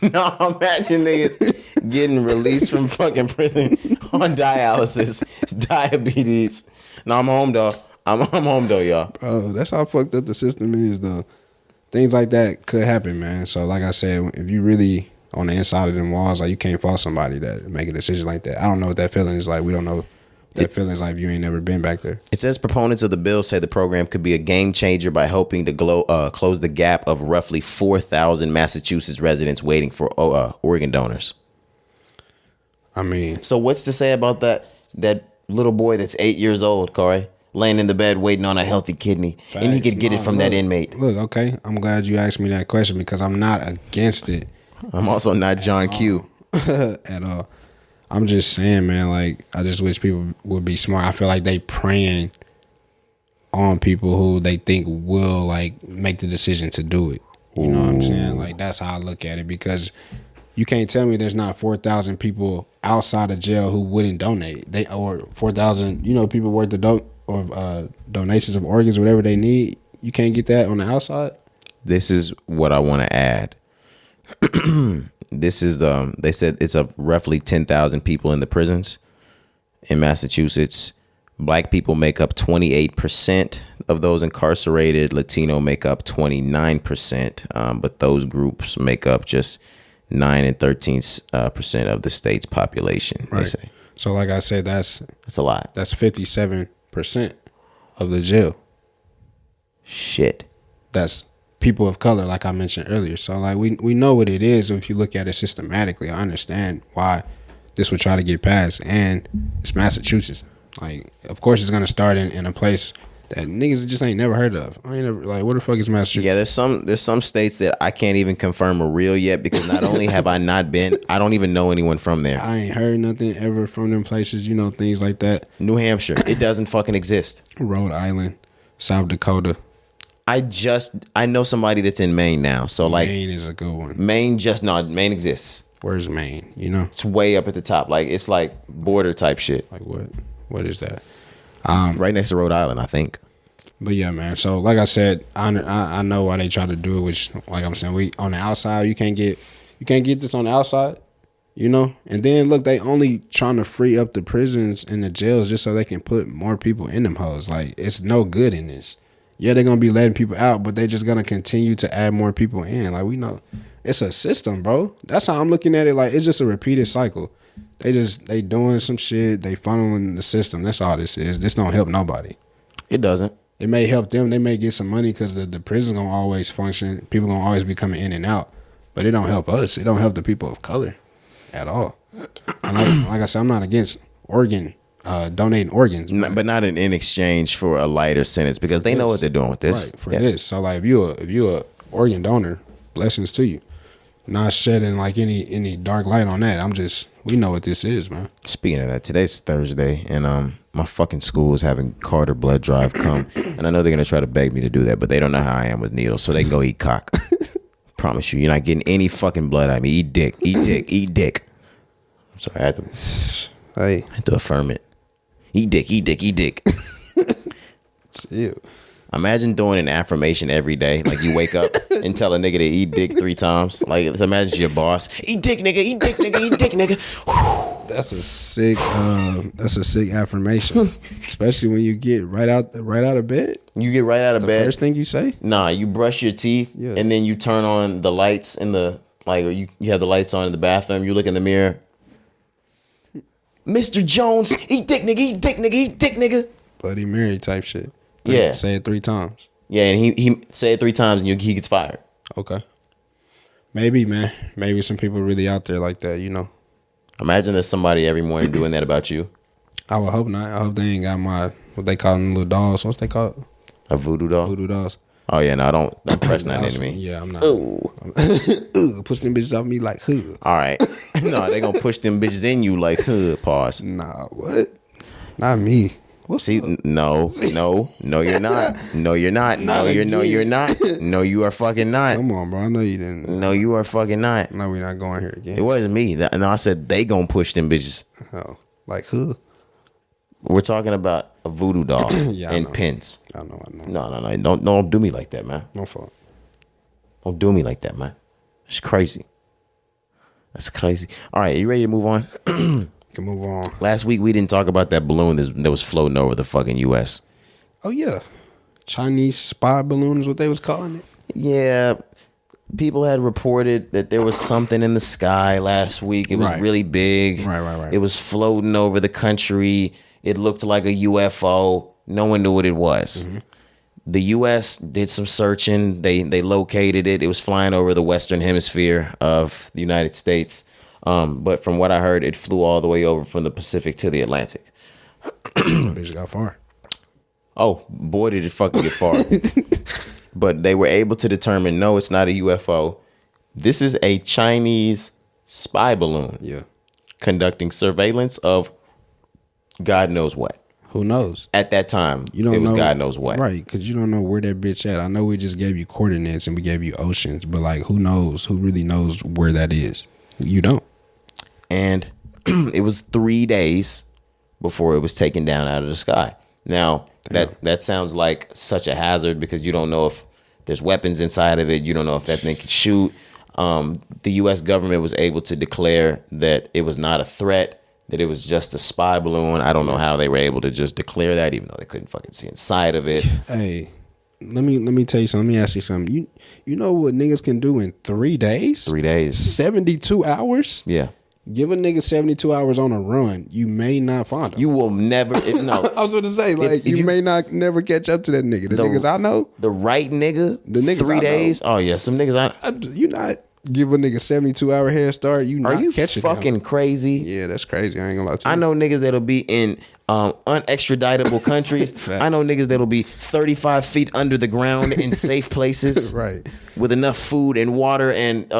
No, imagine niggas getting released from fucking prison on dialysis, diabetes. No, I'm home though. I'm home though, y'all. Bro, that's how fucked up the system is though. Things like that could happen, man. So like I said, if you really on the inside of them walls, like you can't fault somebody that make a decision like that. I don't know what that feeling is like. We don't know what that feeling is like if you ain't never been back there. It says proponents of the bill say the program could be a game changer by helping to close the gap of roughly 4,000 Massachusetts residents waiting for organ donors. I mean, so what's to say about that little boy that's 8 years old, Cari? Laying in the bed waiting on a healthy kidney. Facts. And he could get it from that inmate. Look, okay, I'm glad you asked me that question because I'm not against it. I'm also not John Q. At all. I'm just saying, man, like, I just wish people would be smart. I feel like they preying on people who they think will, like, make the decision to do it. You know what I'm saying? Like, that's how I look at it because you can't tell me there's not 4,000 people outside of jail who wouldn't donate. Or 4,000, people worth of donations of organs, whatever they need. You can't get that on the outside. This is what I want to add. This is they said it's of roughly 10,000 people in the prisons in Massachusetts. Black people make up 28% of those incarcerated. Latino make up 29%, but those groups make up just 9 and 13% of the state's population. Right. They say. So, like I said, that's a lot. That's 57% of the jail. Shit. That's people of color, like I mentioned earlier. So, like, we know what it is. If you look at it systematically, I understand why this would try to get passed. And it's Massachusetts. Like, of course, it's gonna start in a place that niggas just ain't never heard of. I ain't never, like, where the fuck is Massachusetts? Yeah, there's some states that I can't even confirm are real yet because not only have I not been, I don't even know anyone from there. I ain't heard nothing ever from them places, things like that. New Hampshire, it doesn't fucking exist. Rhode Island, South Dakota. I know somebody that's in Maine now. So like Maine is a good one. Maine exists. Where's Maine? It's way up at the top. Like it's like border type shit. Like what? What is that? Right next to Rhode Island, I think. But yeah, man. So like I said, I know why they try to do it. Which, like I'm saying, we on the outside, you can't get this on the outside, And then look, they only trying to free up the prisons and the jails just so they can put more people in them hoes. Like it's no good in this. Yeah, they're gonna be letting people out, but they're just gonna continue to add more people in. Like we know, it's a system, bro. That's how I'm looking at it. Like it's just a repeated cycle. They doing some shit. They funneling the system. That's all this is. This don't help nobody. It doesn't. It may help them. They may get some money because the prison's gonna always function. People gonna always be coming in and out. But it don't help us. It don't help the people of color at all. And like I said, I'm not against organ donating organs, but not in exchange for a lighter sentence, because they know what they're doing with this. Right, for this. So like, if you a organ donor, blessings to you. Not shedding like any dark light on that. We know what this is, man. Speaking of that, today's Thursday, and my fucking school is having Carter blood drive come, and I know they're gonna try to beg me to do that, but they don't know how I am with needles, so they can go eat cock. Promise you, you're not getting any fucking blood out of me. Eat dick, eat dick, eat dick. I'm sorry, I had to affirm it. Eat dick, eat dick, eat dick. Chill. Imagine doing an affirmation every day. Like you wake up and tell a nigga to eat dick 3 times. Like imagine your boss. Eat dick, nigga, eat dick, nigga, eat dick, nigga. That's a sick affirmation. Especially when you get right out of bed. You get right out of bed. First thing you say? Nah, you brush your teeth and then you turn on the lights in the you have the lights on in the bathroom, you look in the mirror. Mr. Jones, eat dick, nigga, eat dick, nigga, eat dick, nigga. Bloody Mary type shit. Yeah. Say it 3 times. Yeah, and he say it 3 times and he gets fired. Okay. Maybe, man. Maybe some people really out there like that, Imagine there's somebody every morning doing that about you. I would hope not. I hope they ain't got what they call them little dolls. What's they called? A voodoo doll? Voodoo dolls. Oh, yeah, no, don't press nothing into me. Yeah, I'm not. Ooh. Push them bitches off me like, All right. No, they gonna push them bitches in you like, pause. Nah, what? Not me. See, no, you're not. No, you're not. You're not. No, you are fucking not. Come on, bro. I know you didn't. No, you are fucking not. No, we're not going here again. It wasn't me. No, I said they gonna push them bitches. Oh, like who? We're talking about a voodoo doll and pins. I know. No. Don't do me like that, man. No fault. Don't do me like that, man. It's crazy. That's crazy. All right, you ready to move on? Can move on. Last week we didn't talk about that balloon that was floating over the fucking U.S. Oh yeah, Chinese spy balloon is what they was calling it. Yeah, people had reported that there was something in the sky last week. It was really big. Right. It was floating over the country. It looked like a UFO. No one knew what it was. Mm-hmm. The U.S. did some searching. They located it. It was flying over the western hemisphere of the United States. But from what I heard, it flew all the way over from the Pacific to the Atlantic. Bitch got far. Oh, boy, did it fucking get far. But they were able to determine, no, it's not a UFO. This is a Chinese spy balloon. Yeah. Conducting surveillance of God knows what. Who knows? At that time, it was God knows what. Right, because you don't know where that bitch at. I know we just gave you coordinates and we gave you oceans, but like, who knows? Who really knows where that is? You don't. And it was 3 days before it was taken down out of the sky. Now, that sounds like such a hazard because you don't know if there's weapons inside of it. You don't know if that thing can shoot. The U.S. government was able to declare that it was not a threat, that it was just a spy balloon. I don't know how they were able to just declare that, even though they couldn't fucking see inside of it. Hey, let me tell you something. Let me ask you something. You know what niggas can do in 3 days? 3 days. 72 hours? Yeah. Give a nigga 72 hours on a run. You may not find him. You will never. No. I was going to say, like, you may not never catch up to that nigga. The niggas I know. The right nigga. The niggas 3 days. Oh, yeah. Some niggas you not give a nigga 72 hour head start. Are you catching fucking him. Crazy? Yeah, that's crazy. I ain't gonna lie to you. I know niggas that'll be in unextraditable countries. I know niggas that'll be 35 feet under the ground in safe places. Right. With enough food and water and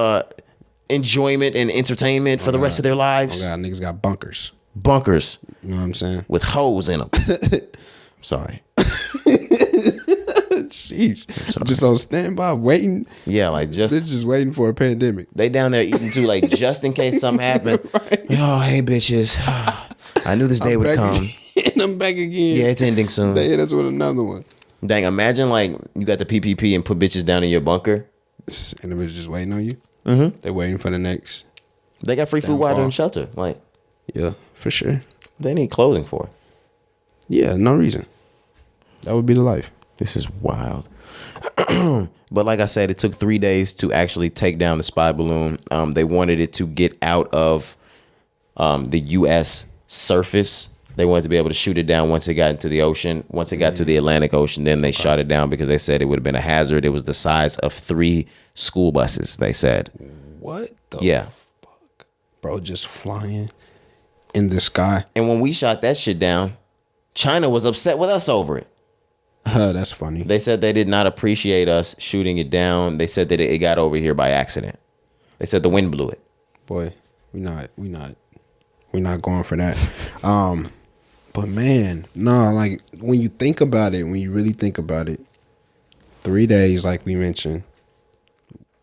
enjoyment and entertainment for the rest of their lives. Oh God, niggas got bunkers. Bunkers. You know what I'm saying? With holes in them. Sorry. Jeez. Just on standby, waiting. Yeah, like just waiting for a pandemic. They down there eating too, like just in case something happened. Right. Oh, hey bitches. I knew this day would come. And I'm back again. Yeah, it's ending soon. They hit us with another one. Dang, imagine like you got the PPP and put bitches down in your bunker. And the bitches just waiting on you. Mm-hmm. They're waiting for the next. They got free food, water, and shelter. Like, yeah, for sure. They need clothing for. Yeah, no reason. That would be the life. This is wild. But like I said, it took 3 days to actually take down the spy balloon. They wanted it to get out of the U.S. surface. They wanted to be able to shoot it down once it got into the ocean. Once it got to the Atlantic Ocean, then they shot it down because they said it would have been a hazard. It was the size of 3 school buses, they said. What the fuck? Bro, just flying in the sky. And when we shot that shit down, China was upset with us over it. That's funny. They said they did not appreciate us shooting it down. They said that it got over here by accident. They said the wind blew it. Boy, we not going for that. But man, no, like when you think about it, when you really think about it, 3 days, like we mentioned,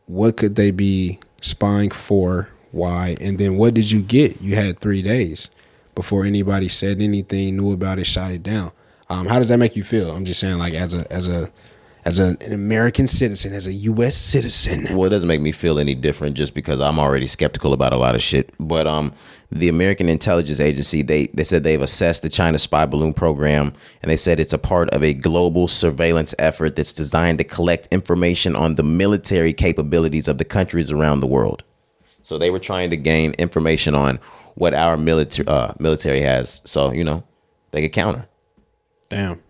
what could they be spying for? Why? And then what did you get? You had 3 days before anybody said anything, knew about it, shot it down. How does that make you feel? I'm just saying, like as an American citizen, as a U.S. citizen. Well, it doesn't make me feel any different just because I'm already skeptical about a lot of shit. But the American Intelligence Agency, they said they've assessed the China spy balloon program, and they said it's a part of a global surveillance effort that's designed to collect information on the military capabilities of the countries around the world. So they were trying to gain information on what our military has, so they could counter. Damn.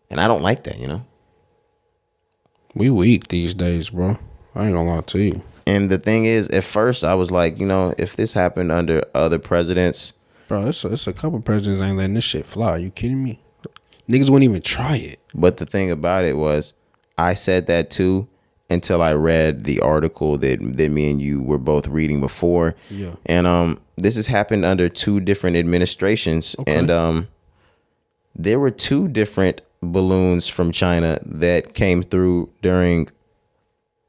And I don't like that, We weak these days, bro. I ain't gonna lie to you. And the thing is, at first I was like, if this happened under other presidents, bro, it's a couple presidents ain't letting this shit fly. Are you kidding me? Niggas wouldn't even try it. But the thing about it was, I said that too until I read the article that me and you were both reading before. Yeah. And this has happened under 2 different administrations, okay. And there were 2 different balloons from China that came through during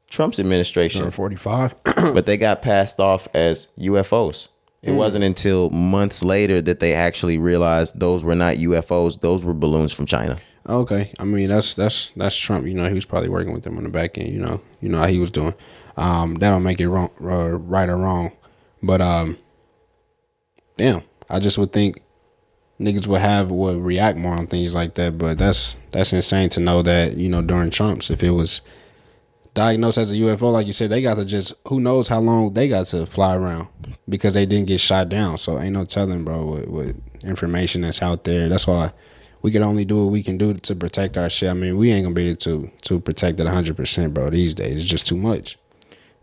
Trump's administration. 45. But they got passed off as UFOs. It wasn't until months later that they actually realized those were not UFOs. Those were balloons from China. Okay. I mean, that's Trump. He was probably working with them on the back end. You know how he was doing. That don't make it wrong, right or wrong. But damn, I just would think niggas would react more on things like that. But that's insane to know that, during Trump's, if it was diagnosed as a UFO, like you said, they got to just, who knows how long they got to fly around because they didn't get shot down. So ain't no telling, bro, what information that's out there. That's why we can only do what we can do to protect our shit. I mean, we ain't gonna be able to protect it 100%, bro. These days, it's just too much.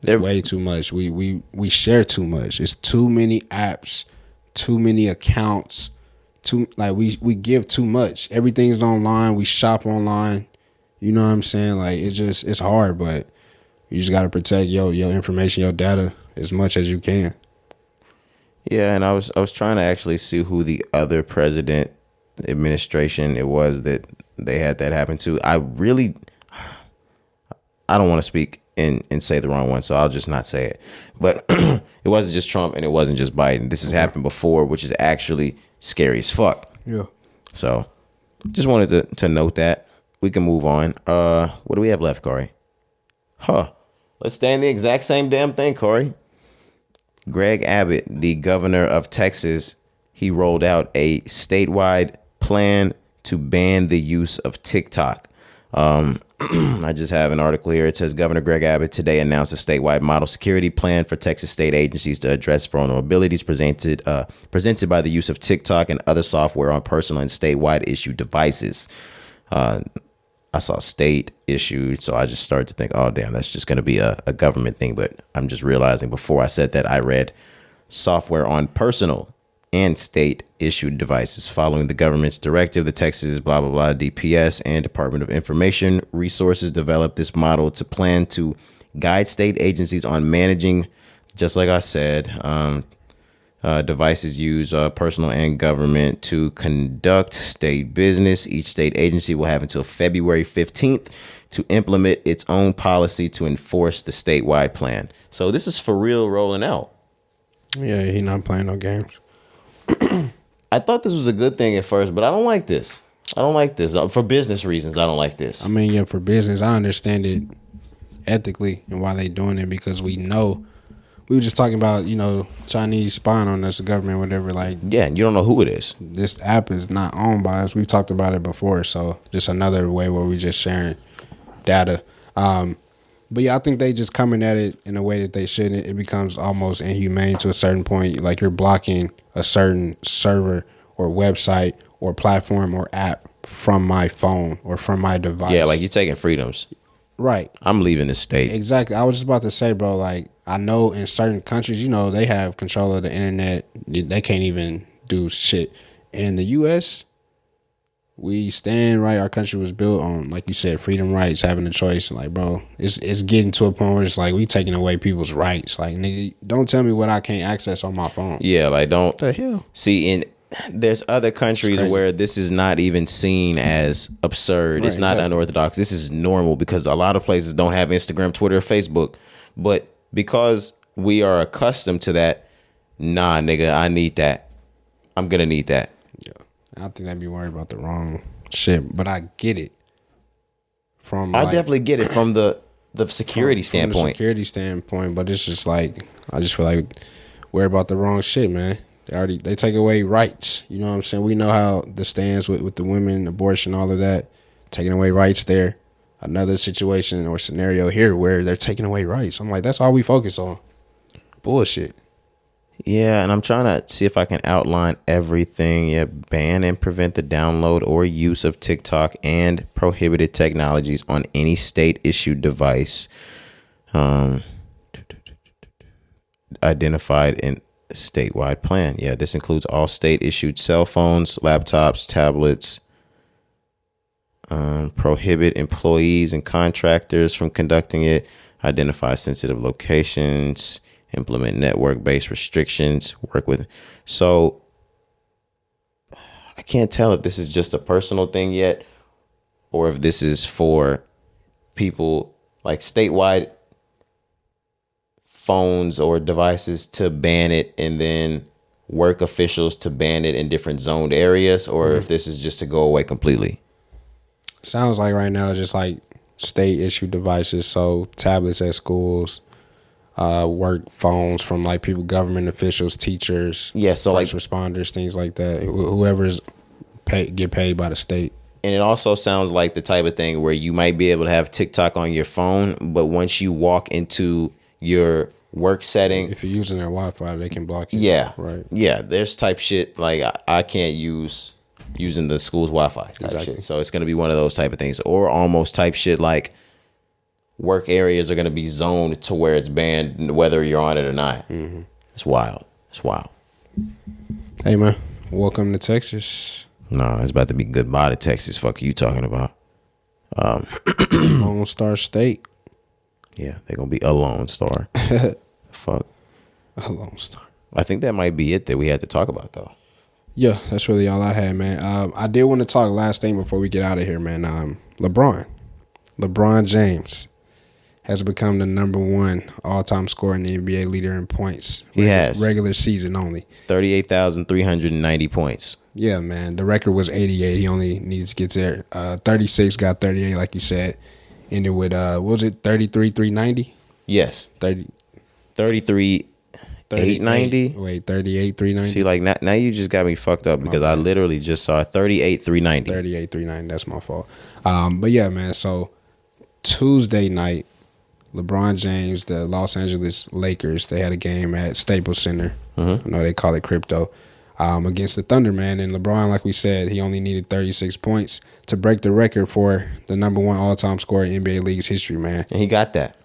It's way too much. We share too much. It's too many apps, too many accounts. We give too much. Everything's online. We shop online. You know what I'm saying? Like it's hard, but you just gotta protect your information, your data as much as you can. Yeah, and I was trying to actually see who the other president administration it was that they had that happen to. I don't want to speak and say the wrong one, so I'll just not say it. But it wasn't just Trump and it wasn't just Biden. This has happened before, which is actually scary as fuck. Yeah. So just wanted to note that. We can move on. What do we have left, Cari? Let's stay in the exact same damn thing, Cari. Greg Abbott, the governor of Texas, he rolled out a statewide plan to ban the use of TikTok. I just have an article here. It says Governor Greg Abbott today announced a statewide model security plan for Texas state agencies to address vulnerabilities presented by the use of TikTok and other software on personal and statewide issued devices. I saw state issued, so I just started to think, oh, damn, that's just going to be a government thing. But I'm just realizing before I said that, I read software on personal and state issued devices. Following the government's directive, the Texas blah, blah, blah, DPS and Department of Information Resources developed this model to plan to guide state agencies on managing, just like I said, devices used personal and government to conduct state business. Each state agency will have until February 15th to implement its own policy to enforce the statewide plan. So this is for real rolling out. Yeah, he not playing no games. I thought this was a good thing at first, but I don't like this. For business reasons, I don't like this. I mean, yeah, for business, I understand it ethically and why they doing it, because we know. We were just talking about, Chinese spying on us, the government, whatever. Like, yeah, and you don't know who it is. This app is not owned by us. We've talked about it before, so just another way where we just sharing data. But yeah, I think they just coming at it in a way that they shouldn't. It becomes almost inhumane to a certain point. Like you're blocking a certain server or website or platform or app from my phone or from my device. Yeah, like you're taking freedoms. Right. I'm leaving the state. Exactly. I was just about to say, bro, like, I know in certain countries, you know, they have control of the internet. They can't even do shit. In the U.S., we stand right. Our country was built on, like you said, freedom rights, having a choice. Like, bro, it's getting to a point where it's like we taking away people's rights. Like, nigga, don't tell me what I can't access on my phone. Yeah, like don't. What the hell? See, there's other countries where this is not even seen as absurd. Right, it's not unorthodox. This is normal because a lot of places don't have Instagram, Twitter, or Facebook. But because we are accustomed to that, nah, nigga, I need that. I'm gonna need that. Yeah. I think they'd be worried about the wrong shit, but I get it. I definitely get it from the security standpoint. From the security standpoint, but it's just like I just feel like worried about the wrong shit, man. They take away rights. You know what I'm saying? We know how the stands with the women, abortion, all of that, taking away rights there. Another situation or scenario here where they're taking away rights. I'm like, that's all we focus on. Bullshit. Yeah, and I'm trying to see if I can outline everything. Yeah, ban and prevent the download or use of TikTok and prohibited technologies on any state-issued device identified in a statewide plan. Yeah, this includes all state-issued cell phones, laptops, tablets. Prohibit employees and contractors from conducting it. Identify sensitive locations. Implement network-based restrictions, work with. So I can't tell if this is just a personal thing yet or if this is for people like statewide phones or devices to ban it and then work officials to ban it in different zoned areas, or if this is just to go away completely. Sounds like right now it's just like state-issued devices, so tablets at schools, work phones from like people, government officials, teachers, so like responders, things like that. Whoever's get paid by the state. And it also sounds like the type of thing where you might be able to have TikTok on your phone, but once you walk into your work setting, if you're using their Wi-Fi, they can block you. Yeah, right. Yeah, there's type shit like I can't using the school's Wi-Fi type shit. So it's gonna be one of those type of things, or almost type shit like work areas are going to be zoned to where it's banned whether you're on it or not. Mm-hmm. It's wild. Hey, man. Welcome to Texas. No, it's about to be goodbye to Texas. Fuck are you talking about? Lone Star State. Yeah, they're going to be a Lone Star. Fuck. A Lone Star. I think that might be it that we had to talk about, though. Yeah, that's really all I had, man. I did want to talk last thing before we get out of here, man. LeBron James has become the number one all-time scorer in the NBA, leader in points. He has. Regular season only. 38,390 points. Yeah, man. The record was 88. He only needs to get there. 36, got 38, like you said. Ended with, what was it, 33,390? Yes. 33,890? Wait, 38,390? See, like, now you just got me fucked up because I literally just saw 38,390. 38,390, that's my fault. But yeah, man, so Tuesday night, LeBron James, the Los Angeles Lakers, they had a game at Staples Center. Mm-hmm. I know they call it crypto. Against the Thunder, man. And LeBron, like we said, he only needed 36 points to break the record for the number one all-time scorer in NBA League's history, man. And he got that.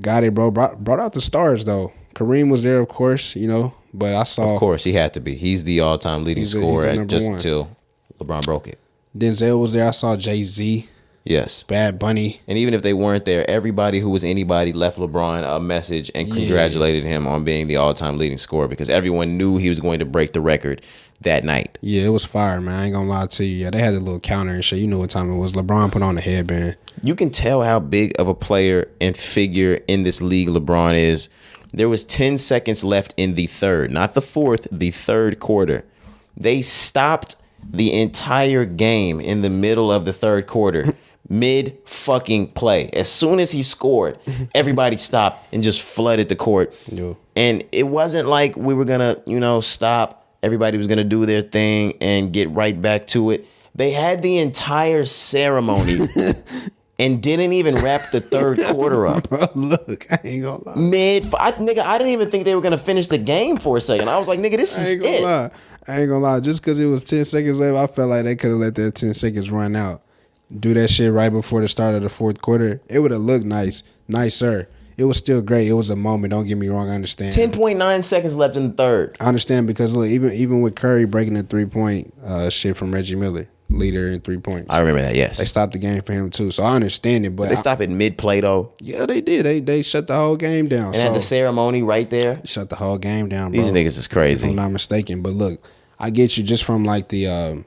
Got it, bro. Brought out the stars, though. Kareem was there, of course, you know. But I saw... Of course, he had to be. He's the all-time leading scorer just until LeBron broke it. Denzel was there. I saw Jay-Z. Yes. Bad Bunny. And even if they weren't there, everybody who was anybody left LeBron a message and congratulated him on being the all-time leading scorer because everyone knew he was going to break the record that night. Yeah, it was fire, man. I ain't gonna lie to you. Yeah, they had a little counter and shit. You know what time it was. LeBron put on the headband. You can tell how big of a player and figure in this league LeBron is. There was 10 seconds left in the third, not the fourth, the third quarter. They stopped the entire game in the middle of the third quarter. Mid fucking play. As soon as he scored, everybody stopped and just flooded the court. Yeah. And it wasn't like we were gonna, stop. Everybody was gonna do their thing and get right back to it. They had the entire ceremony and didn't even wrap the third quarter up. Bro, look, I ain't gonna lie. I didn't even think they were gonna finish the game for a second. I was like, nigga, this is it. I ain't gonna lie. Just because it was 10 seconds left, I felt like they could have let that 10 seconds run out. Do that shit right before the start of the fourth quarter. It would have looked nicer it was still great. It was a moment. Don't get me wrong. I understand. 10.9 seconds left in the third. I understand because look, even with Curry breaking the 3-point shit from Reggie Miller, leader in 3 points. I remember that. Yes, they stopped the game for him too. So I understand it, but they stopped at mid play though. Yeah, they did. They shut the whole game down. And at the ceremony right there, shut the whole game down. Bro. These niggas is crazy. If I'm not mistaken, but look, I get you just from like the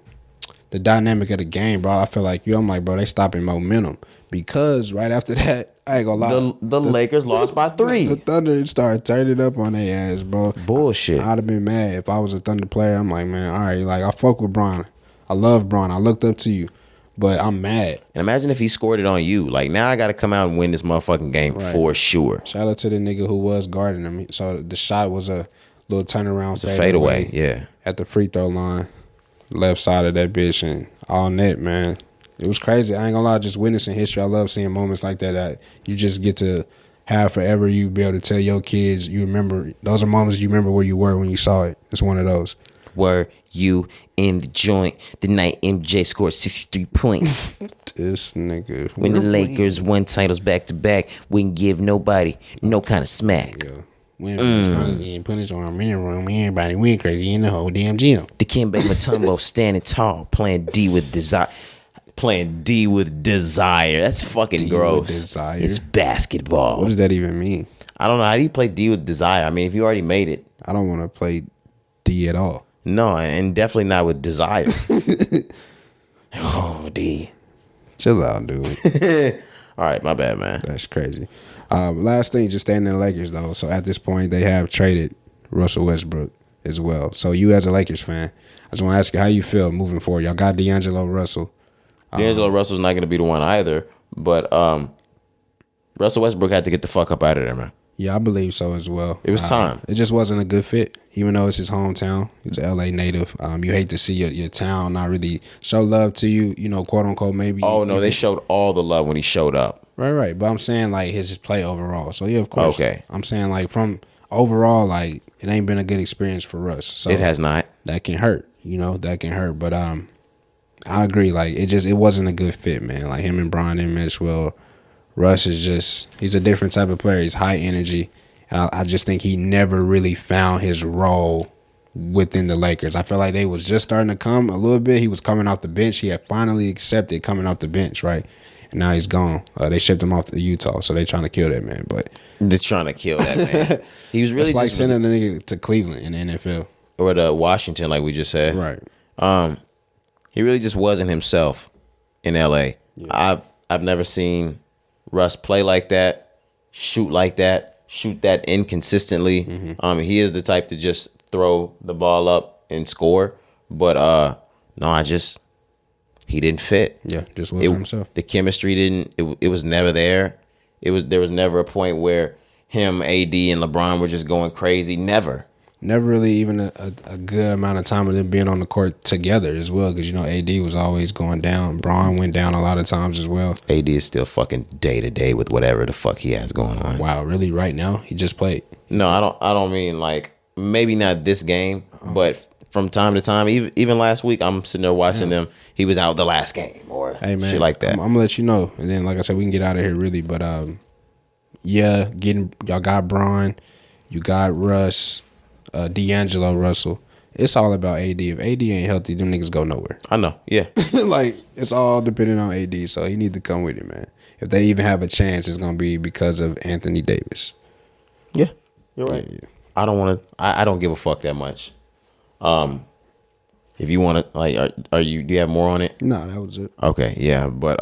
dynamic of the game, bro. I feel like I'm like, bro, they stopping momentum because right after that. I ain't gonna lie. The Lakers lost by 3. The Thunder started turning up on their ass, bro. Bullshit. I'd have been mad if I was a Thunder player. I'm like, man, all right, like I fuck with Bron. I love Bron. I looked up to you, but I'm mad. And imagine if he scored it on you. Like now, I got to come out and win this motherfucking game for sure. Shout out to the nigga who was guarding him. So the shot was a little turnaround. It's a fadeaway, yeah. At the free throw line, left side of that bitch, and all net, man. It was crazy. I ain't gonna lie, just witnessing history. I love seeing moments like that you just get to have forever. You be able to tell your kids you remember. Those are moments you remember where you were when you saw it. It's one of those. Were you in the joint the night MJ scored 63 points? This nigga. When the Lakers won titles back to back, we didn't give nobody no kind of smack. Yeah. We put his arm in the room. Everybody went crazy in the whole damn gym. Dikembe Mutombo standing tall, playing D with desire. That's fucking D gross. with desire. It's basketball. What does that even mean? I don't know. How do you play D with desire? I mean, if you already made it. I don't want to play D at all. No, and definitely not with desire. Oh, D. Chill out, dude. All right, my bad, man. That's crazy. Last thing, just staying in the Lakers, though. So at this point, they have traded Russell Westbrook as well. So you as a Lakers fan, I just want to ask you how you feel moving forward. Y'all got D'Angelo Russell. D'Angelo Russell's not going to be the one either, but Russell Westbrook had to get the fuck up out of there, man. Yeah, I believe so as well. It was time. It just wasn't a good fit, even though it's his hometown. He's an LA native. You hate to see your town not really show love to you, quote unquote, maybe. Oh, no, they showed all the love when he showed up. Right. But I'm saying, like, his play overall. So, yeah, of course. Okay. I'm saying, like, from overall, like, it ain't been a good experience for Russ. So it has not. That can hurt, that can hurt. But I agree. Like, it wasn't a good fit, man. Like, him and Bron didn't mesh well. Russ is he's a different type of player. He's high energy. And I just think he never really found his role within the Lakers. I feel like they was just starting to come a little bit. He was coming off the bench. He had finally accepted coming off the bench, right? And now he's gone. They shipped him off to Utah, so they trying to kill that man. But they're trying to kill that man. He was really it's like sending a nigga to Cleveland in the NFL. Or to Washington, like we just said. Right. He really just wasn't himself in LA. Yeah. I've never seen Russ play like that, shoot that inconsistently. Mm-hmm. He is the type to just throw the ball up and score. But no, he didn't fit. Yeah, just wasn't himself. The chemistry didn't. It was never there. There was never a point where him, AD, and LeBron were just going crazy. Never really even a good amount of time of them being on the court together as well, because AD was always going down. Bron went down a lot of times as well. AD is still fucking day to day with whatever the fuck he has going on. Wow, really? Right now he just played? No, I don't mean like maybe not this game, but from time to time, even last week, I'm sitting there watching them. He was out the last game or shit like that. I'm gonna let you know, and then like I said, we can get out of here really. But y'all got Bron, you got Russ. D'Angelo Russell. It's all about AD. If AD ain't healthy, them niggas go nowhere. I know, yeah. Like, it's all depending on AD, so he need to come with it, man. If they even have a chance, it's gonna be because of Anthony Davis. Yeah, you're right. Yeah. I don't want to. I don't give a fuck that much. If you want to, like, do you have more on it? No, that was it. Okay, yeah, but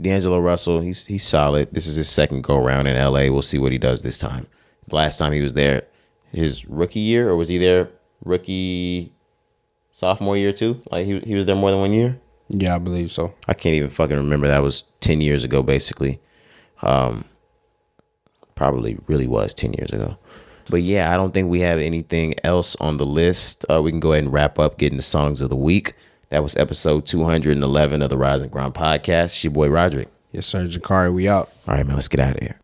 D'Angelo Russell, he's solid. This is his second go round in LA. We'll see what he does this time. The last time he was there, his rookie year, or was he there sophomore year too? Like he was there more than 1 year? Yeah, I believe so. I can't even fucking remember. That was 10 years ago, basically. Probably really was 10 years ago. But yeah, I don't think we have anything else on the list. We can go ahead and wrap up getting the songs of the week. That was episode 211 of the Rise and Grind podcast. It's your boy Roderick. Yes, sir. Cari, we out. All right, man, let's get out of here.